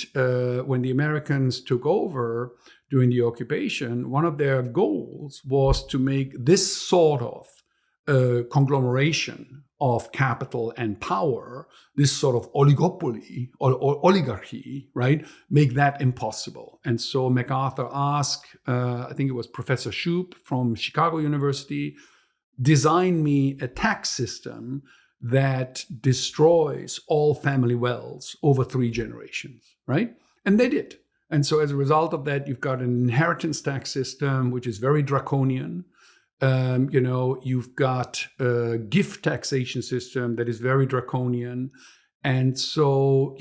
when the Americans took over during the occupation, one of their goals was to make this sort of conglomeration of capital and power, this sort of oligopoly or oligarchy, right, make that impossible. And so MacArthur asked, I think it was Professor Shoup from Chicago University, design me a tax system that destroys all family wealth over 3 generations, right? And they did. And so as a result of that, you've got an inheritance tax system, which is very draconian. You've got a gift taxation system that is very draconian. And so,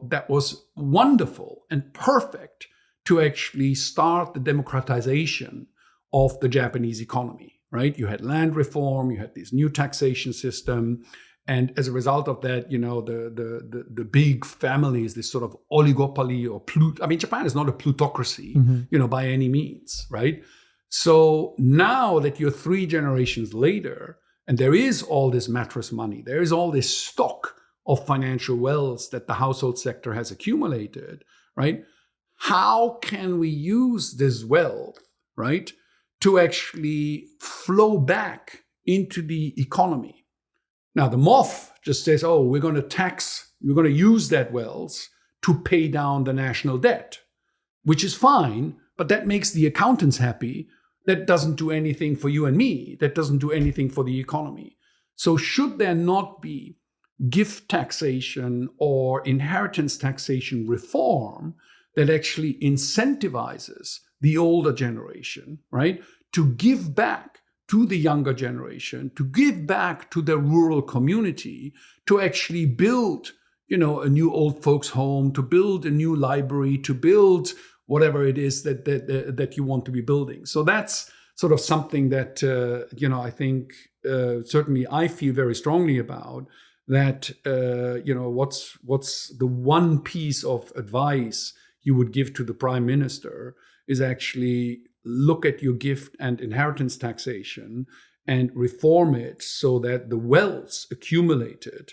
that was wonderful and perfect to actually start the democratization of the Japanese economy, right? You had land reform, you had this new taxation system. And as a result of that, the big families, this sort of oligopoly or Japan is not a plutocracy, by any means, right? So now that you're 3 generations later, and there is all this mattress money, there is all this stock of financial wealth that the household sector has accumulated, right? How can we use this wealth, right, to actually flow back into the economy? Now, the MOF just says, oh, we're going to use that wealth to pay down the national debt, which is fine, but that makes the accountants happy. That doesn't do anything for you and me. That doesn't do anything for the economy. So should there not be gift taxation or inheritance taxation reform that actually incentivizes the older generation, right, to give back to the younger generation, to give back to the rural community, to actually build, a new old folks home, to build a new library, to build whatever it is that you want to be building. So that's sort of something that, I think certainly I feel very strongly about, that, what's the one piece of advice you would give to the prime minister is actually look at your gift and inheritance taxation and reform it so that the wealth accumulated,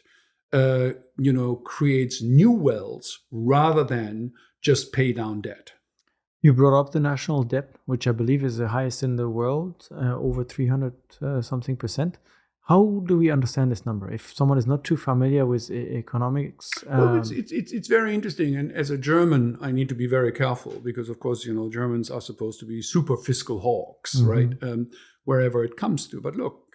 creates new wealth rather than just pay down debt. You brought up the national debt, which I believe is the highest in the world, over 300 something percent. How do we understand this number? If someone is not too familiar with economics, well, it's very interesting. And as a German, I need to be very careful because, of course, Germans are supposed to be super fiscal hawks, right? Wherever it comes to. But look,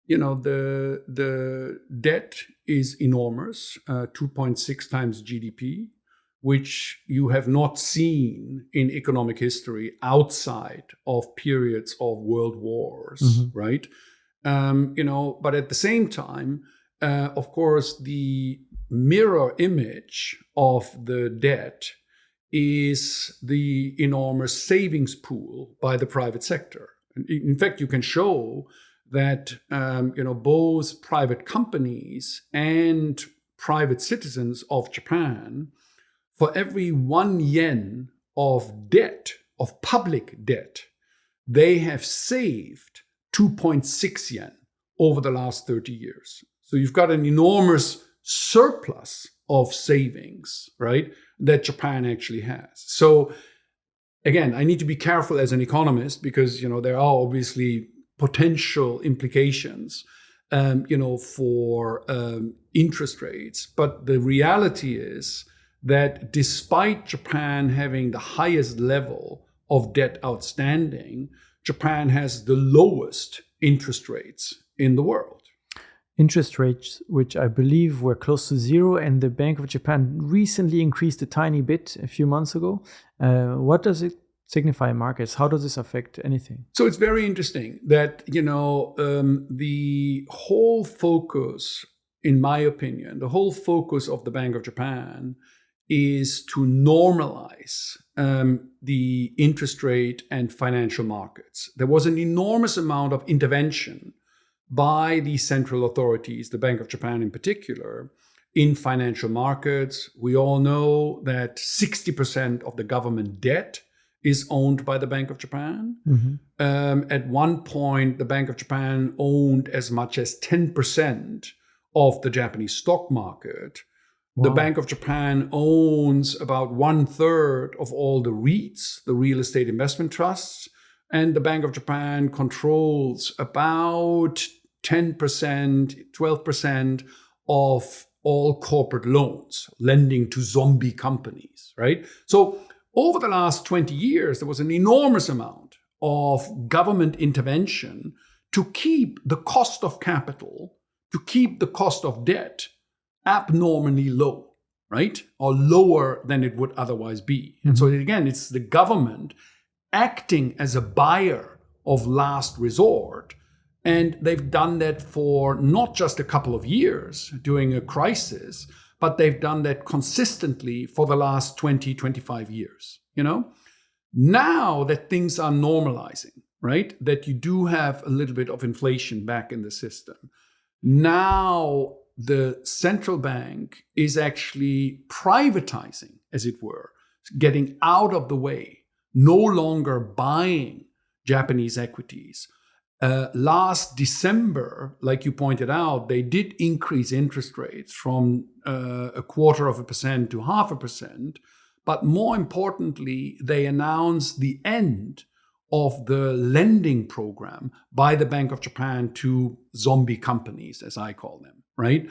the debt is enormous, 2.6 times GDP. Which you have not seen in economic history outside of periods of world wars, right? But at the same time, of course, the mirror image of the debt is the enormous savings pool by the private sector. In fact, you can show that both private companies and private citizens of Japan, for every 1 yen of debt, of public debt, they have saved 2.6 yen over the last 30 years. So you've got an enormous surplus of savings, right, that Japan actually has. So again, I need to be careful as an economist because, there are obviously potential implications, for interest rates. But the reality is that despite Japan having the highest level of debt outstanding, Japan has the lowest interest rates in the world. Interest rates, which I believe were close to zero, and the Bank of Japan recently increased a tiny bit a few months ago. What does it signify in markets? How does this affect anything? So it's very interesting that, the whole focus, in my opinion, the whole focus of the Bank of Japan is to normalize the interest rate and financial markets. There was an enormous amount of intervention by the central authorities, the Bank of Japan in particular, in financial markets. We all know that 60% of the government debt is owned by the Bank of Japan. Mm-hmm. At one point, the Bank of Japan owned as much as 10% of the Japanese stock market. Wow. The Bank of Japan owns about 1/3 of all the REITs, the real estate investment trusts, and the Bank of Japan controls about 10%, 12% of all corporate loans, lending to zombie companies, right? So over the last 20 years, there was an enormous amount of government intervention to keep the cost of capital, to keep the cost of debt abnormally low, right? Or lower than it would otherwise be. Mm-hmm. And so again, it's the government acting as a buyer of last resort. And they've done that for not just a couple of years during a crisis, but they've done that consistently for the last 20, 25 years, Now that things are normalizing, right? That you do have a little bit of inflation back in the system. Now the central bank is actually privatizing, as it were, getting out of the way, no longer buying Japanese equities. Last December, like you pointed out, they did increase interest rates from 0.25% to 0.5%. But more importantly, they announced the end of the lending program by the Bank of Japan to zombie companies, as I call them, right?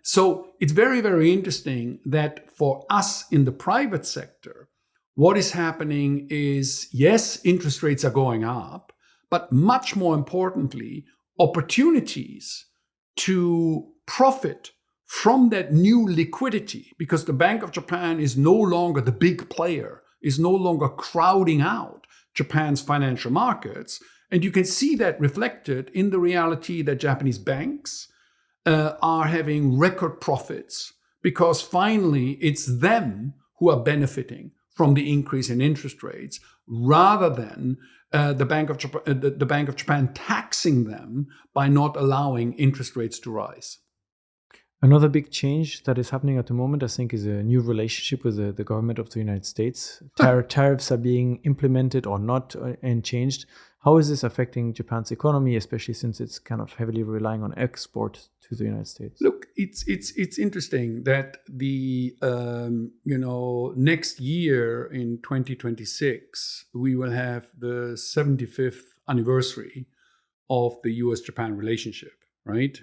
So it's very, very interesting that for us in the private sector, what is happening is, yes, interest rates are going up, but much more importantly, opportunities to profit from that new liquidity, because the Bank of Japan is no longer the big player, is no longer crowding out Japan's financial markets. And you can see that reflected in the reality that Japanese banks are having record profits, because finally it's them who are benefiting from the increase in interest rates, rather than the Bank of Japan taxing them by not allowing interest rates to rise. Another big change that is happening at the moment, I think, is a new relationship with the government of the United States. Tariffs are being implemented or not and changed. How is this affecting Japan's economy, especially since it's kind of heavily relying on export to the United States? Look, it's interesting that the next year in 2026 we will have the 75th anniversary of the U.S.-Japan relationship, right?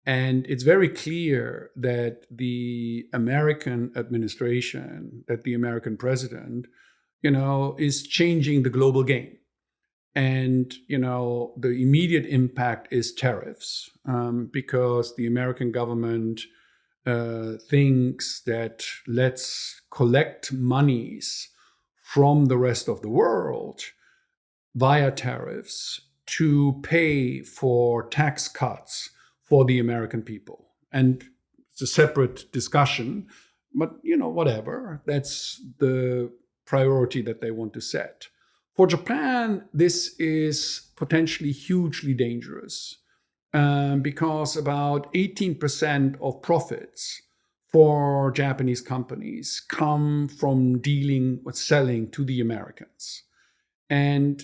And it's very clear that the American administration, that the American president, is changing the global game. And, the immediate impact is tariffs, because the American government thinks that let's collect monies from the rest of the world via tariffs to pay for tax cuts for the American people. And it's a separate discussion, but whatever, that's the priority that they want to set For Japan, this is potentially hugely dangerous because about 18% of profits for Japanese companies come from dealing with selling to the Americans. And,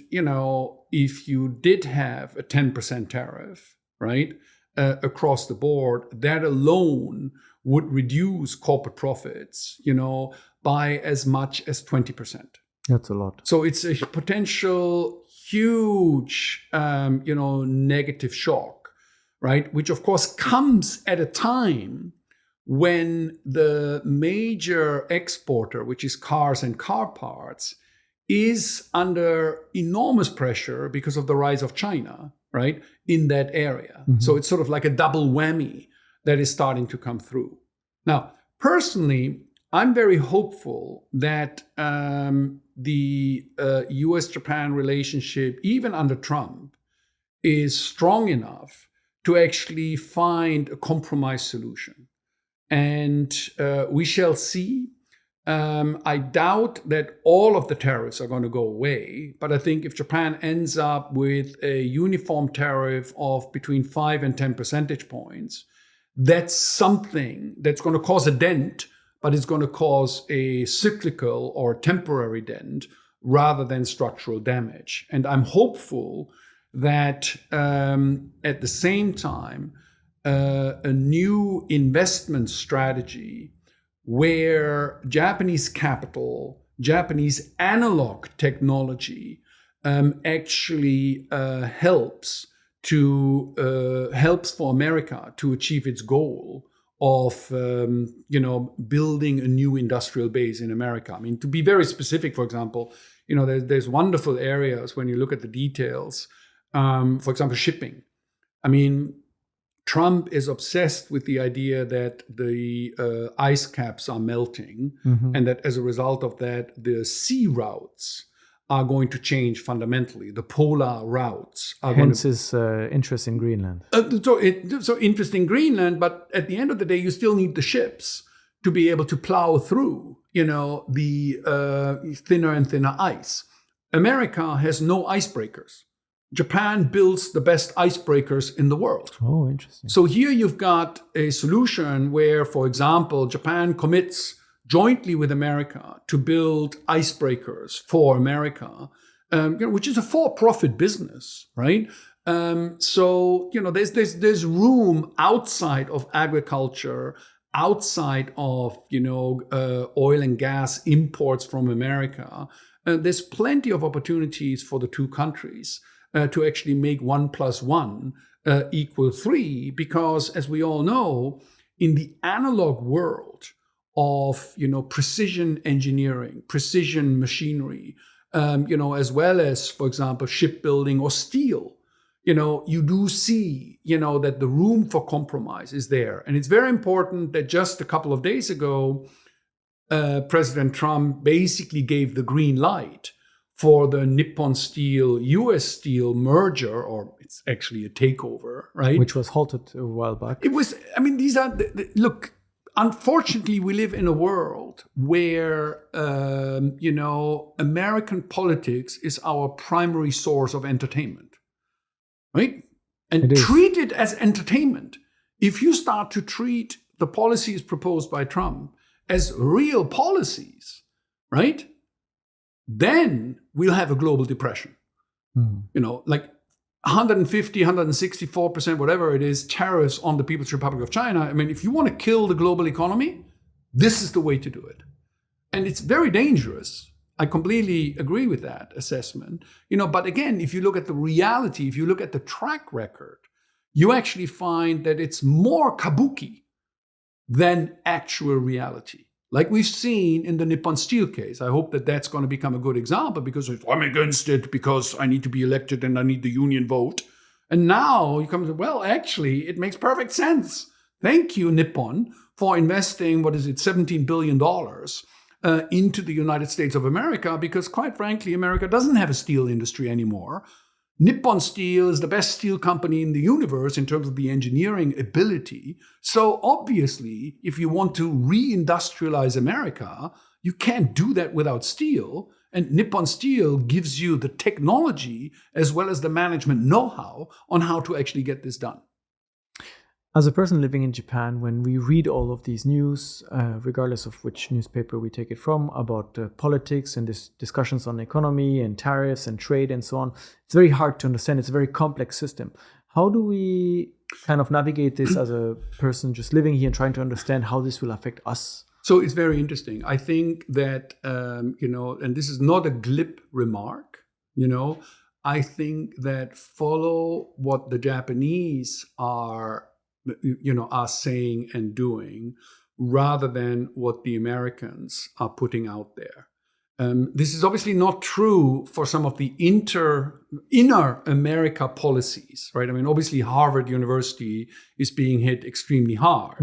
if you did have a 10% tariff, right, across the board, that alone would reduce corporate profits, by as much as 20%. That's a lot. So it's a potential huge, negative shock, right? Which of course comes at a time when the major exporter, which is cars and car parts, is under enormous pressure because of the rise of China, right, in that area. Mm-hmm. So it's sort of like a double whammy that is starting to come through. Now, personally, I'm very hopeful that the US-Japan relationship, even under Trump, is strong enough to actually find a compromise solution. And we shall see. I doubt that all of the tariffs are going to go away, but I think if Japan ends up with a uniform tariff of between 5 and 10 percentage points, that's something that's going to cause a dent, but it's going to cause a cyclical or temporary dent rather than structural damage. And I'm hopeful that at the same time, a new investment strategy where Japanese capital, Japanese analog technology actually helps for America to achieve its goal of building a new industrial base in America. I mean, to be very specific, for example, there's wonderful areas when you look at the details. For example, shipping. I mean, Trump is obsessed with the idea that the ice caps are melting, mm-hmm. and that as a result of that, the sea routes are going to change fundamentally. The polar routes are hence his interest in Greenland. So interest in Greenland, but at the end of the day, you still need the ships to be able to plow through, the thinner and thinner ice. America has no icebreakers. Japan builds the best icebreakers in the world. Oh, interesting. So here you've got a solution where, for example, Japan commits jointly with America to build icebreakers for America, which is a for-profit business, right? So there's room outside of agriculture, outside of oil and gas imports from America. There's plenty of opportunities for the two countries to actually make 1 + 1 equal 3, because as we all know, in the analog world of precision engineering, precision machinery, as well as, for example, shipbuilding or steel, you do see that the room for compromise is there. And it's very important that just a couple of days ago, President Trump basically gave the green light for the Nippon Steel, US Steel merger, or it's actually a takeover, right? Which was halted a while back. It was, these are, look, unfortunately, we live in a world where, American politics is our primary source of entertainment, right? And treat it as entertainment. If you start to treat the policies proposed by Trump as real policies, right? Then we'll have a global depression. Like 150, 164%, whatever it is, tariffs on the People's Republic of China. I mean, if you want to kill the global economy, this is the way to do it. And it's very dangerous. I completely agree with that assessment. But again, if you look at the reality, if you look at the track record, you actually find that it's more kabuki than actual reality. Like we've seen in the Nippon Steel case. I hope that that's going to become a good example, because I'm against it because I need to be elected and I need the union vote. And now you come to, well, actually, it makes perfect sense. Thank you, Nippon, for investing, $17 billion into the United States of America, because quite frankly, America doesn't have a steel industry anymore. Nippon Steel is the best steel company in the universe in terms of the engineering ability. So obviously, if you want to reindustrialize America, you can't do that without steel. And Nippon Steel gives you the technology as well as the management know-how on how to actually get this done. As a person living in Japan, when we read all of these news, regardless of which newspaper we take it from, about politics and discussions on economy and tariffs and trade and so on, it's very hard to understand. It's a very complex system. How do we kind of navigate this as a person just living here and trying to understand how this will affect us? So it's very interesting. I think that, and this is not a glib remark, I think that follow what the Japanese are saying and doing rather than what the Americans are putting out there. This is obviously not true for some of the inner America policies, right? I mean, obviously Harvard University is being hit extremely hard,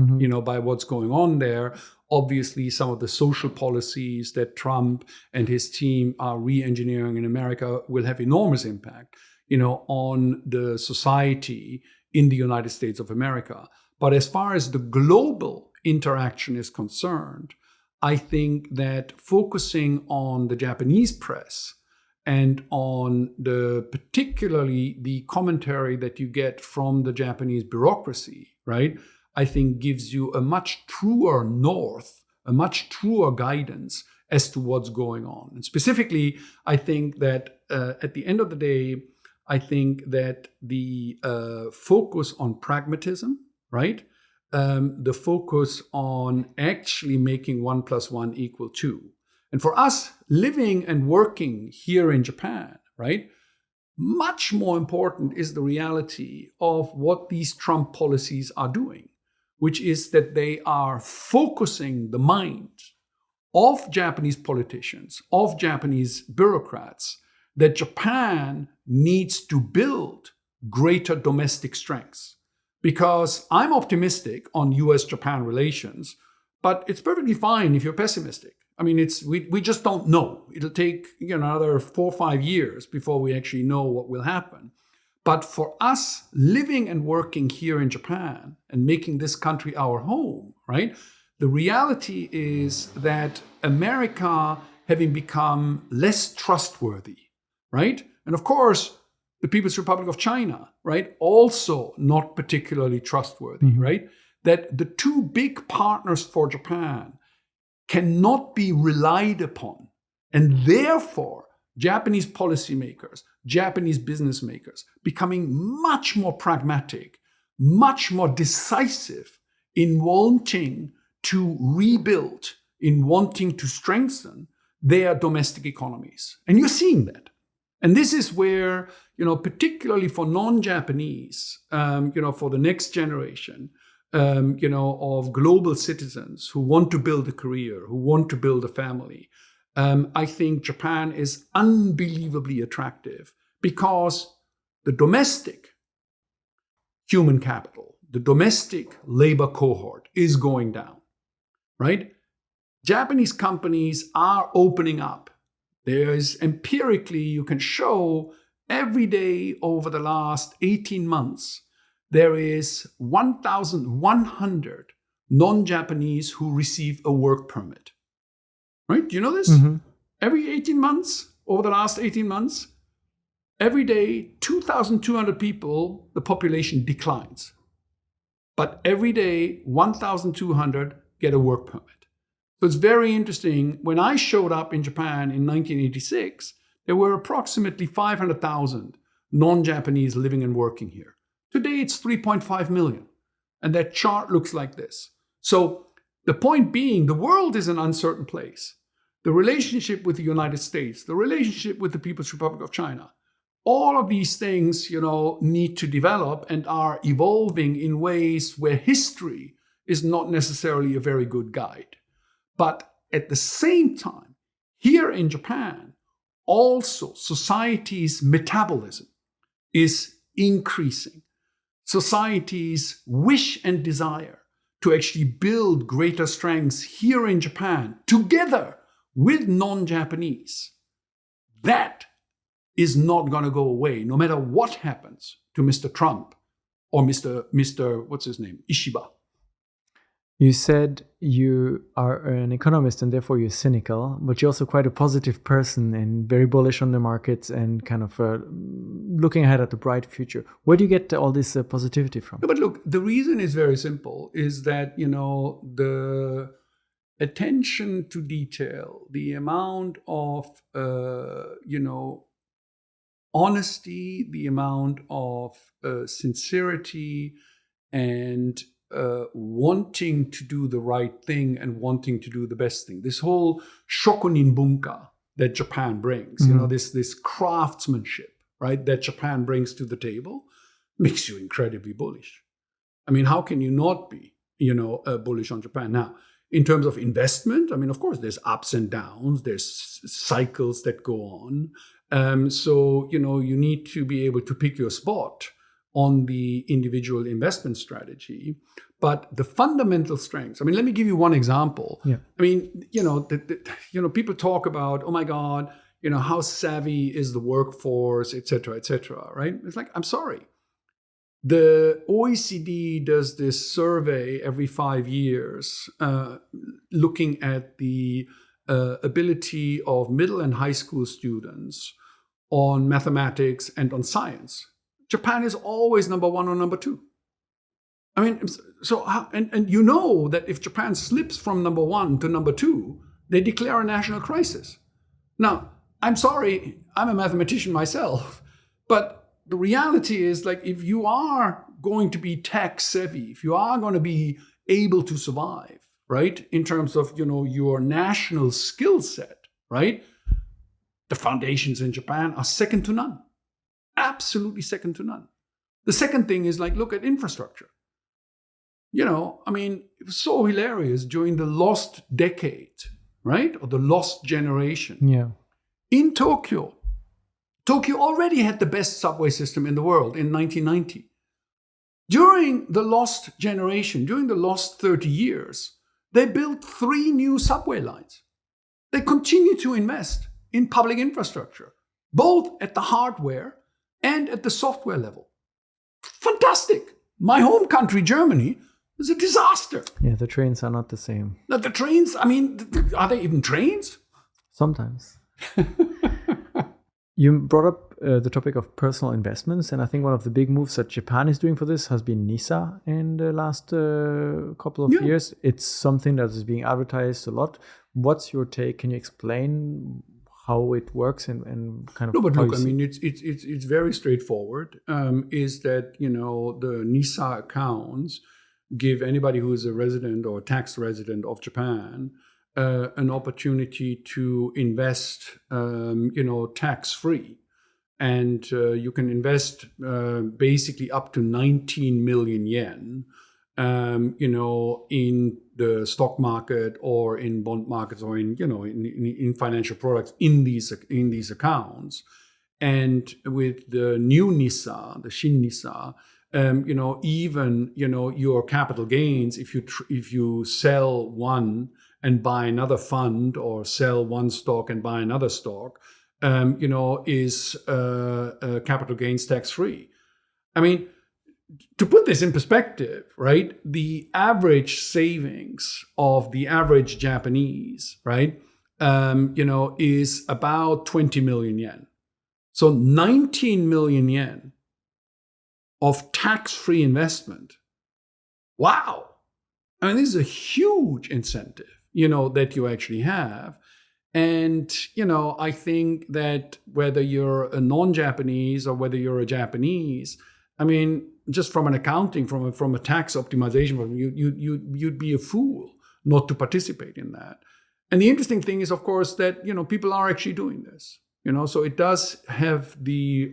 by what's going on there. Obviously, some of the social policies that Trump and his team are re-engineering in America will have enormous impact, on the society in the United States of America. But as far as the global interaction is concerned, I think that focusing on the Japanese press and on particularly the commentary that you get from the Japanese bureaucracy, right, I think gives you a much truer north, a much truer guidance as to what's going on. And specifically, I think that at the end of the day, I think that the focus on pragmatism, right? The focus on actually making 1 + 1 = 2. And for us living and working here in Japan, right? Much more important is the reality of what these Trump policies are doing, which is that they are focusing the mind of Japanese politicians, of Japanese bureaucrats, that Japan needs to build greater domestic strengths. Because I'm optimistic on US-Japan relations, but it's perfectly fine if you're pessimistic. I mean, we just don't know. It'll take another 4 or 5 years before we actually know what will happen. But for us living and working here in Japan and making this country our home, right? The reality is that America, having become less trustworthy, right? And of course, the People's Republic of China, right? Also not particularly trustworthy, right? That the two big partners for Japan cannot be relied upon. And therefore, Japanese policymakers, Japanese business makers becoming much more pragmatic, much more decisive in wanting to rebuild, in wanting to strengthen their domestic economies. And you're seeing that. And this is where, particularly for non-Japanese, for the next generation, of global citizens who want to build a career, who want to build a family, I think Japan is unbelievably attractive because the domestic human capital, the domestic labor cohort is going down, right? Japanese companies are opening up. There's empirically, you can show every day over the last 18 months, there is 1,100 non-Japanese who receive a work permit. Right? Do you know this? Every 18 months, over the last 18 months, every day, 2,200 people, the population declines. But every day, 1,200 get a work permit. So it's very interesting. When I showed up in Japan in 1986, there were approximately 500,000 non-Japanese living and working here. Today, it's 3.5 million. And that chart looks like this. So the point being, the world is an uncertain place. The relationship with the United States, the relationship with the People's Republic of China, all of these things, need to develop and are evolving in ways where history is not necessarily a very good guide. But at the same time, here in Japan, also society's metabolism is increasing. Society's wish and desire to actually build greater strengths here in Japan together with non-Japanese, that is not going to go away no matter what happens to Mr. Trump or Mr. what's his name, Ishiba. You said you are an economist and therefore you're cynical, but you're also quite a positive person and very bullish on the markets and kind of looking ahead at the bright future. Where do you get all this positivity from? No, but look, the reason is very simple, is that, the attention to detail, the amount of, honesty, the amount of sincerity and wanting to do the right thing and wanting to do the best thing. This whole shokunin bunka that Japan brings, this craftsmanship, right, that Japan brings to the table makes you incredibly bullish. I mean, how can you not be, bullish on Japan? Now, in terms of investment, I mean, of course, there's ups and downs, there's cycles that go on. So, you need to be able to pick your spot on the individual investment strategy. But the fundamental strengths, I mean, let me give you one example. Yeah. I mean, people talk about, oh my God, how savvy is the workforce, et cetera, right? It's like, I'm sorry. The OECD does this survey every 5 years, looking at the ability of middle and high school students on mathematics and on science. Japan is always number one or number two. I mean, so and that if Japan slips from number one to number two, they declare a national crisis. Now, I'm sorry, I'm a mathematician myself, but the reality is, like, if you are going to be tech savvy, if you are going to be able to survive, right, in terms of, your national skill set, right, the foundations in Japan are second to none. Absolutely second to none. The second thing is, like, look at infrastructure. I mean, it was so hilarious during the lost decade, right, or the lost generation. Yeah. In Tokyo already had the best subway system in the world in 1990. During the lost generation, during the lost 30 years, they built 3 new subway lines. They continue to invest in public infrastructure, both at the hardware and at the software level. Fantastic. My home country, Germany, is a disaster. Yeah, the trains are not the same. Now, the trains, I mean, are they even trains? Sometimes. You brought up the topic of personal investments, and I think one of the big moves that Japan is doing for this has been NISA in the last couple of years. It's something that is being advertised a lot. What's your take? Can you explain how it works and kind of? No, but look, I mean, it's very straightforward. Is that the NISA accounts give anybody who is a resident or a tax resident of Japan an opportunity to invest, tax-free. And you can invest basically up to 19 million yen, in the stock market or in bond markets or in financial products in these accounts. And with the new NISA, the Shin NISA, even your capital gains, if you sell one and buy another fund, or sell one stock and buy another stock, is capital gains tax free. I mean, to put this in perspective, right? The average savings of the average Japanese, right, is about 20 million yen. So 19 million yen of tax-free investment. Wow. I mean, this is a huge incentive, that you actually have. And, I think that whether you're a non-Japanese or whether you're a Japanese, I mean, just from an accounting, from a tax optimization, you'd be a fool not to participate in that. And the interesting thing is, of course, that, people are actually doing this, so it does have the,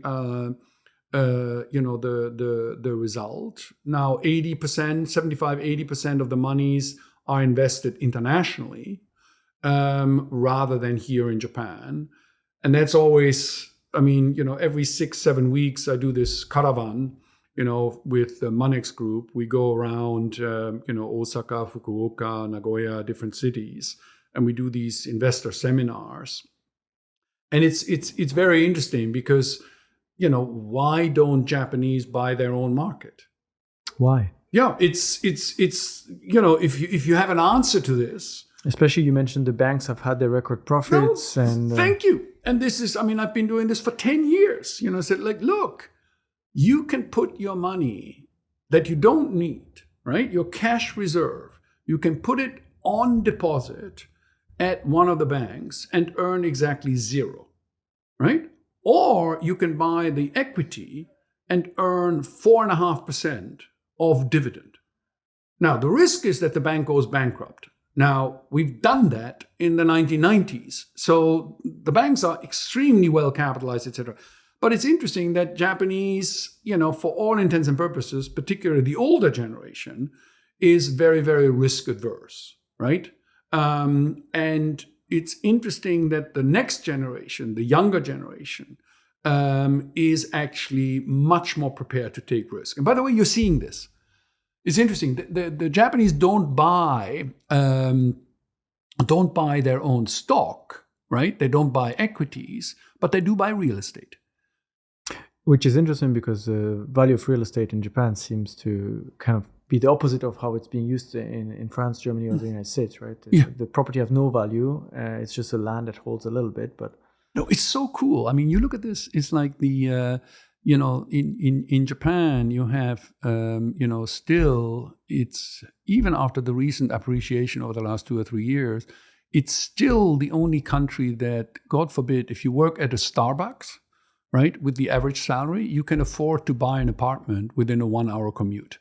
the result. Now, 80% of the monies are invested internationally, rather than here in Japan. And that's always, I mean, every 6-7 weeks, I do this caravan, with the Monex group. We go around, Osaka, Fukuoka, Nagoya, different cities, and we do these investor seminars. And it's very interesting because, why don't Japanese buy their own market? Why? Yeah, it's if you have an answer to this. Especially, you mentioned the banks have had their record profits, and thank you. And this is, I've been doing this for 10 years. Said like, look, you can put your money that you don't need, right? Your cash reserve, you can put it on deposit at one of the banks and earn exactly zero, right? Or you can buy the equity and earn 4.5% of dividend. Now, the risk is that the bank goes bankrupt. Now, we've done that in the 1990s. So the banks are extremely well capitalized, etc. But it's interesting that Japanese, for all intents and purposes, particularly the older generation, is very, very risk adverse, right? And it's interesting that the next generation, the younger generation, is actually much more prepared to take risk. And by the way, you're seeing this. It's interesting. The Japanese don't buy their own stock, right? They don't buy equities, but they do buy real estate. Which is interesting because the value of real estate in Japan seems to kind of be the opposite of how it's being used in France, Germany, or the United States, right? The property has no value. It's just a land that holds a little bit, but no, it's so cool. You look at this. It's like the in Japan, you have still, it's even after the recent appreciation over the last 2 or 3 years, it's still the only country that, God forbid, if you work at a Starbucks, right, with the average salary, you can afford to buy an apartment within a 1-hour commute,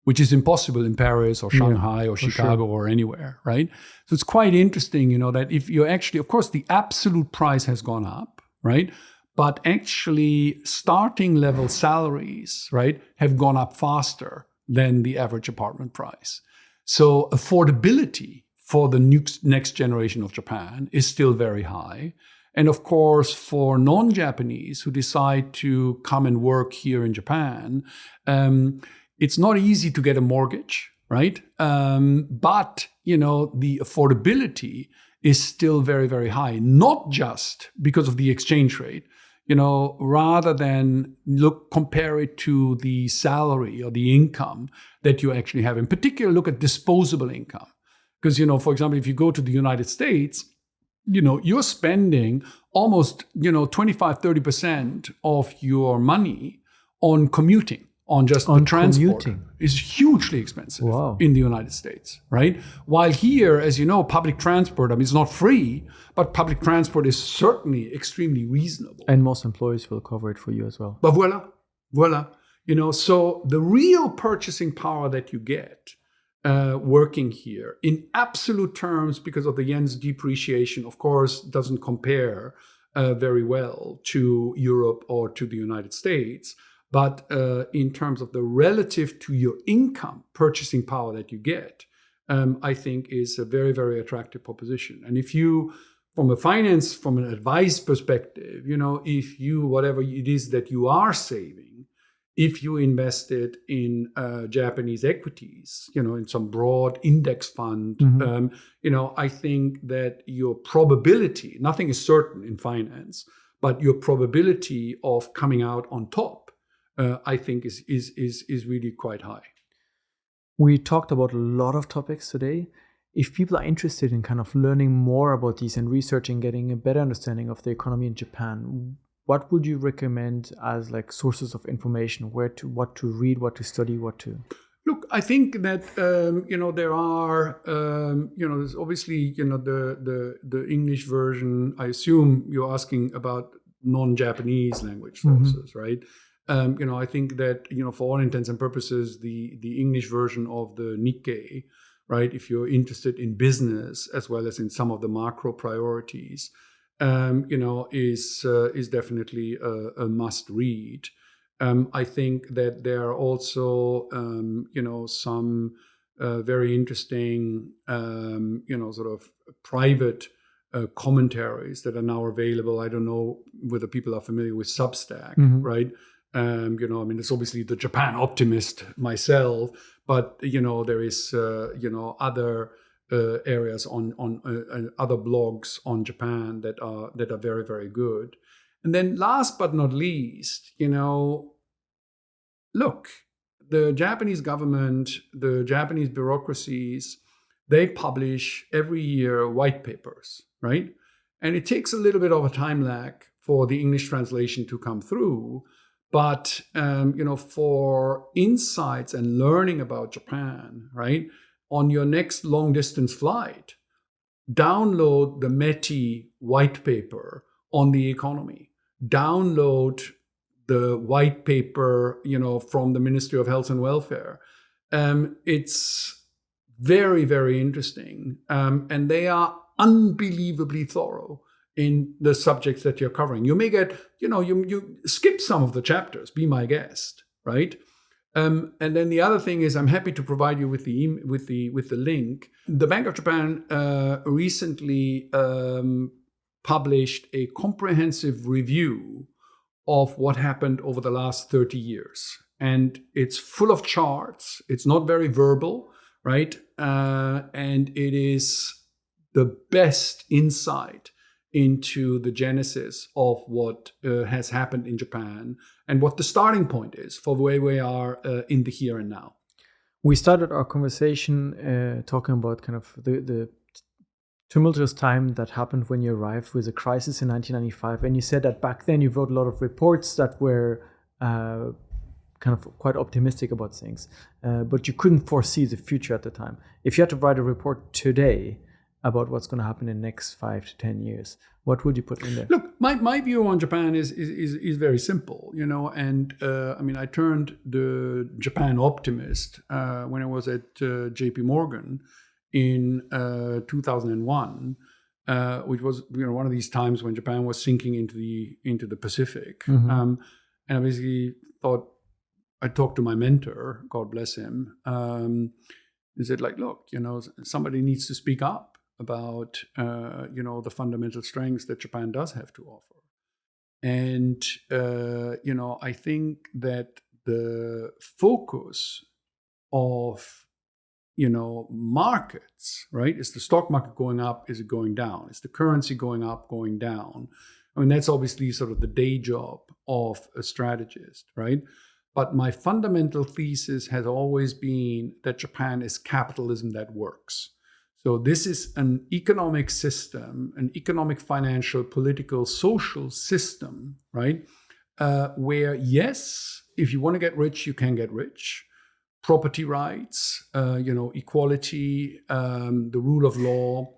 which is impossible in Paris or Shanghai or Chicago or anywhere, right? So it's quite interesting, that if you actually, of course, the absolute price has gone up, right? But actually starting level salaries, right, have gone up faster than the average apartment price. So affordability for the next generation of Japan is still very high. And of course, for non-Japanese who decide to come and work here in Japan, it's not easy to get a mortgage, right? But, the affordability is still very, very high, not just because of the exchange rate, rather than compare it to the salary or the income that you actually have. In particular, look at disposable income. Because, for example, if you go to the United States, you're spending almost, 25, 30% of your money on commuting, on just the transport. Commuting. Is hugely expensive in the United States, right? While here, as you know, public transport, it's not free, but public transport is certainly extremely reasonable. And most employers will cover it for you as well. But voila. So the real purchasing power that you get working here in absolute terms, because of the yen's depreciation, of course, doesn't compare very well to Europe or to the United States. But in terms of the relative to your income purchasing power that you get, I think is a very, very attractive proposition. And if you, from an advice perspective, if you, whatever it is that you are saving, if you invested in Japanese equities, in some broad index fund, I think that your probability, nothing is certain in finance, but your probability of coming out on top, I think is really quite high. We talked about a lot of topics today. If people are interested in kind of learning more about these and researching, getting a better understanding of the economy in Japan, what would you recommend as like sources of information? What to read, what to study, what to? Look, I think that there are there's obviously the English version. I assume you're asking about non-Japanese language sources, right? I think that for all intents and purposes, the English version of the Nikkei, right? If you're interested in business as well as in some of the macro priorities, is definitely a must read. I think that there are also some very interesting sort of private commentaries that are now available. I don't know whether people are familiar with Substack, right? It's obviously the Japanoptimist myself, but there is other areas on other blogs on Japan that are very, very good. And then last but not least, look, the Japanese government, the Japanese bureaucracies, they publish every year white papers, right? And it takes a little bit of a time lag for the English translation to come through. But, for insights and learning about Japan, right, on your next long distance flight, download the METI white paper on the economy. Download the white paper, from the Ministry of Health and Welfare. It's very, very interesting. And they are unbelievably thorough in the subjects that you're covering. You may get, you skip some of the chapters, be my guest, right? And then the other thing is, I'm happy to provide you with the link. The Bank of Japan recently published a comprehensive review of what happened over the last 30 years. And it's full of charts. It's not very verbal, right? And it is the best insight into the genesis of what has happened in Japan and what the starting point is for the way we are in the here and now. We started our conversation talking about kind of the tumultuous time that happened when you arrived with a crisis in 1995. And you said that back then you wrote a lot of reports that were kind of quite optimistic about things, but you couldn't foresee the future at the time. If you had to write a report today about what's going to happen in the next 5 to 10 years, what would you put in there? Look, my view on Japan is very simple, and I turned the Japanoptimist when I was at JP Morgan in 2001, which was one of these times when Japan was sinking into the Pacific. Mm-hmm. And I basically thought, I talked to my mentor, God bless him. He said, look, somebody needs to speak up about, the fundamental strengths that Japan does have to offer. And, I think that the focus of, markets, right? Is the stock market going up? Is it going down? Is the currency going up, going down? That's obviously sort of the day job of a strategist, right? But my fundamental thesis has always been that Japan is capitalism that works. So this is an economic system, an economic, financial, political, social system, right? Where, yes, if you want to get rich, you can get rich. Property rights, equality, the rule of law,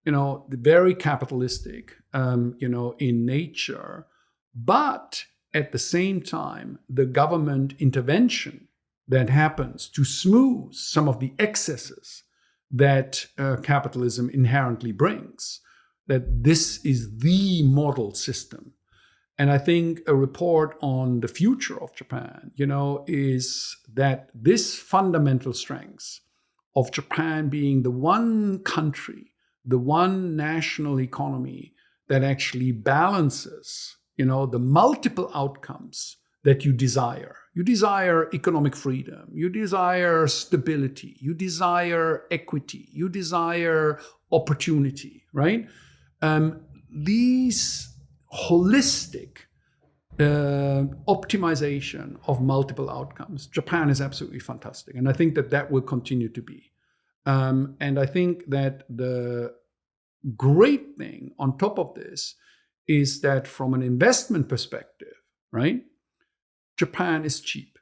very capitalistic, in nature. But at the same time, the government intervention that happens to smooth some of the excesses that capitalism inherently brings, that this is the model system. And I think a report on the future of Japan, is that this fundamental strengths of Japan being the one country, the one national economy that actually balances, the multiple outcomes that you desire. You desire economic freedom, you desire stability, you desire equity, you desire opportunity, right? These holistic optimization of multiple outcomes, Japan is absolutely fantastic. And I think that will continue to be. And I think that the great thing on top of this is that from an investment perspective, right, Japan is cheap.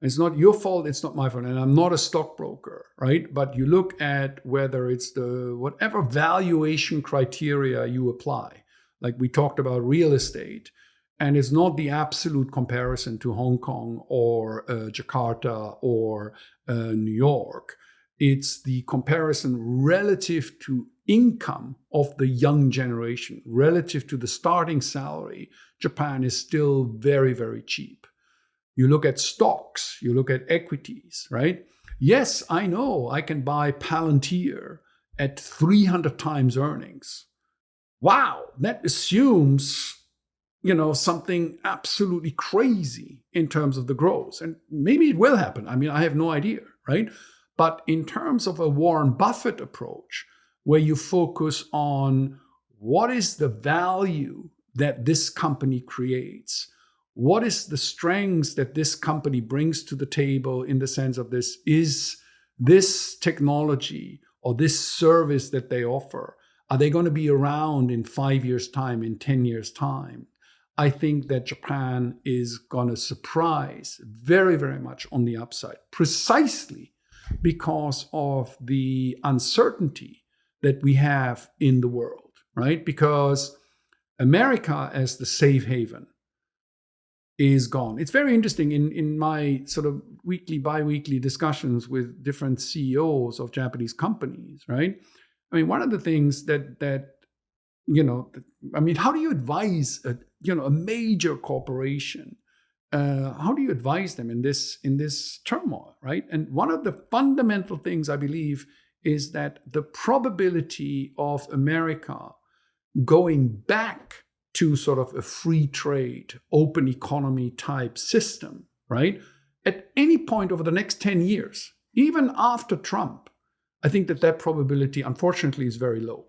It's not your fault, it's not my fault, and I'm not a stockbroker, right? But you look at whether it's whatever valuation criteria you apply, like we talked about real estate, and it's not the absolute comparison to Hong Kong or Jakarta or New York. It's the comparison relative to income of the young generation, relative to the starting salary. Japan is still very, very cheap. You look at stocks, you look at equities, right? Yes, I know I can buy Palantir at 300 times earnings. Wow, that assumes, something absolutely crazy in terms of the growth. And maybe it will happen. I have no idea, right? But in terms of a Warren Buffett approach, where you focus on what is the value that this company creates, what is the strengths that this company brings to the table in the sense of this? Is this technology or this service that they offer, are they going to be around in 5 years' time, in 10 years' time? I think that Japan is going to surprise very, very much on the upside, precisely because of the uncertainty that we have in the world, right? Because America as the safe haven is gone. It's very interesting in my sort of weekly, bi-weekly discussions with different CEOs of Japanese companies, right? I mean, one of the things that how do you advise a major corporation? How do you advise them in this turmoil, right? And one of the fundamental things I believe is that the probability of America going back to sort of a free trade, open economy type system, right? At any point over the next 10 years, even after Trump, I think that probability, unfortunately, is very low.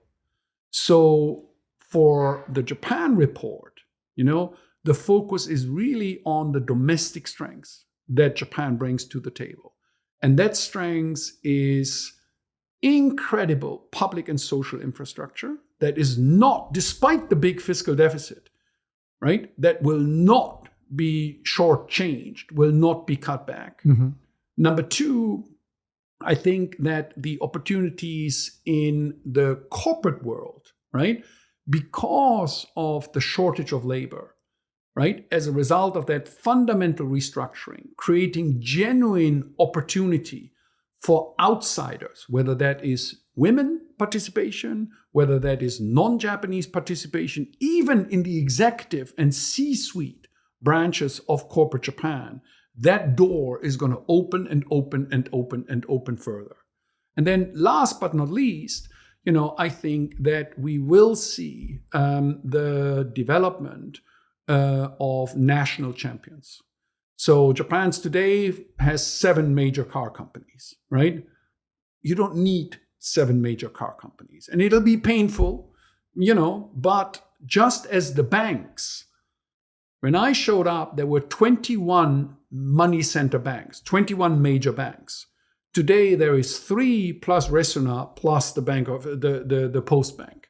So for the Japan report, the focus is really on the domestic strengths that Japan brings to the table. And that strength is incredible public and social infrastructure that is not, despite the big fiscal deficit, right, that will not be shortchanged, will not be cut back. Mm-hmm. Number two, I think that the opportunities in the corporate world, right, because of the shortage of labor, right, as a result of that fundamental restructuring, creating genuine opportunity for outsiders, whether that is women participation, whether that is non-Japanese participation, even in the executive and C-suite branches of corporate Japan, that door is going to open and open and open and open further. And then last but not least, I think that we will see the development of national champions. So Japan's today has 7 major car companies, right? You don't need 7 major car companies. And it'll be painful, but just as the banks, when I showed up, there were 21 money center banks, 21 major banks. Today, there is 3 plus Resuna plus the bank of the Post Bank.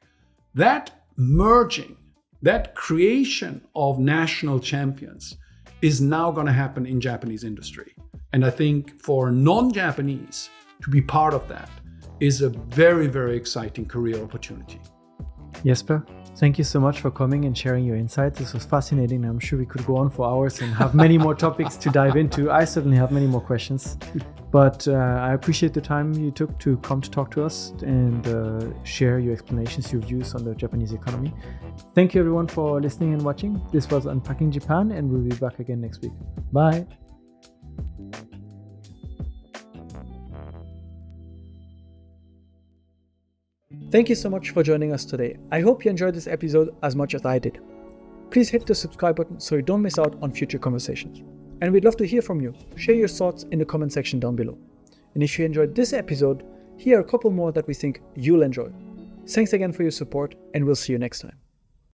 That merging, that creation of national champions is now going to happen in Japanese industry. And I think for non-Japanese to be part of that is a very, very exciting career opportunity. Jesper, thank you so much for coming and sharing your insights. This was fascinating. I'm sure we could go on for hours and have many more topics to dive into. I certainly have many more questions, but I appreciate the time you took to come to talk to us and share your explanations, your views on the Japanese economy. Thank you everyone for listening and watching. This was Unpacking Japan, and we'll be back again next week. Bye. Thank you so much for joining us today. I hope you enjoyed this episode as much as I did. Please hit the subscribe button so you don't miss out on future conversations. And we'd love to hear from you. Share your thoughts in the comment section down below. And if you enjoyed this episode, here are a couple more that we think you'll enjoy. Thanks again for your support, and we'll see you next time.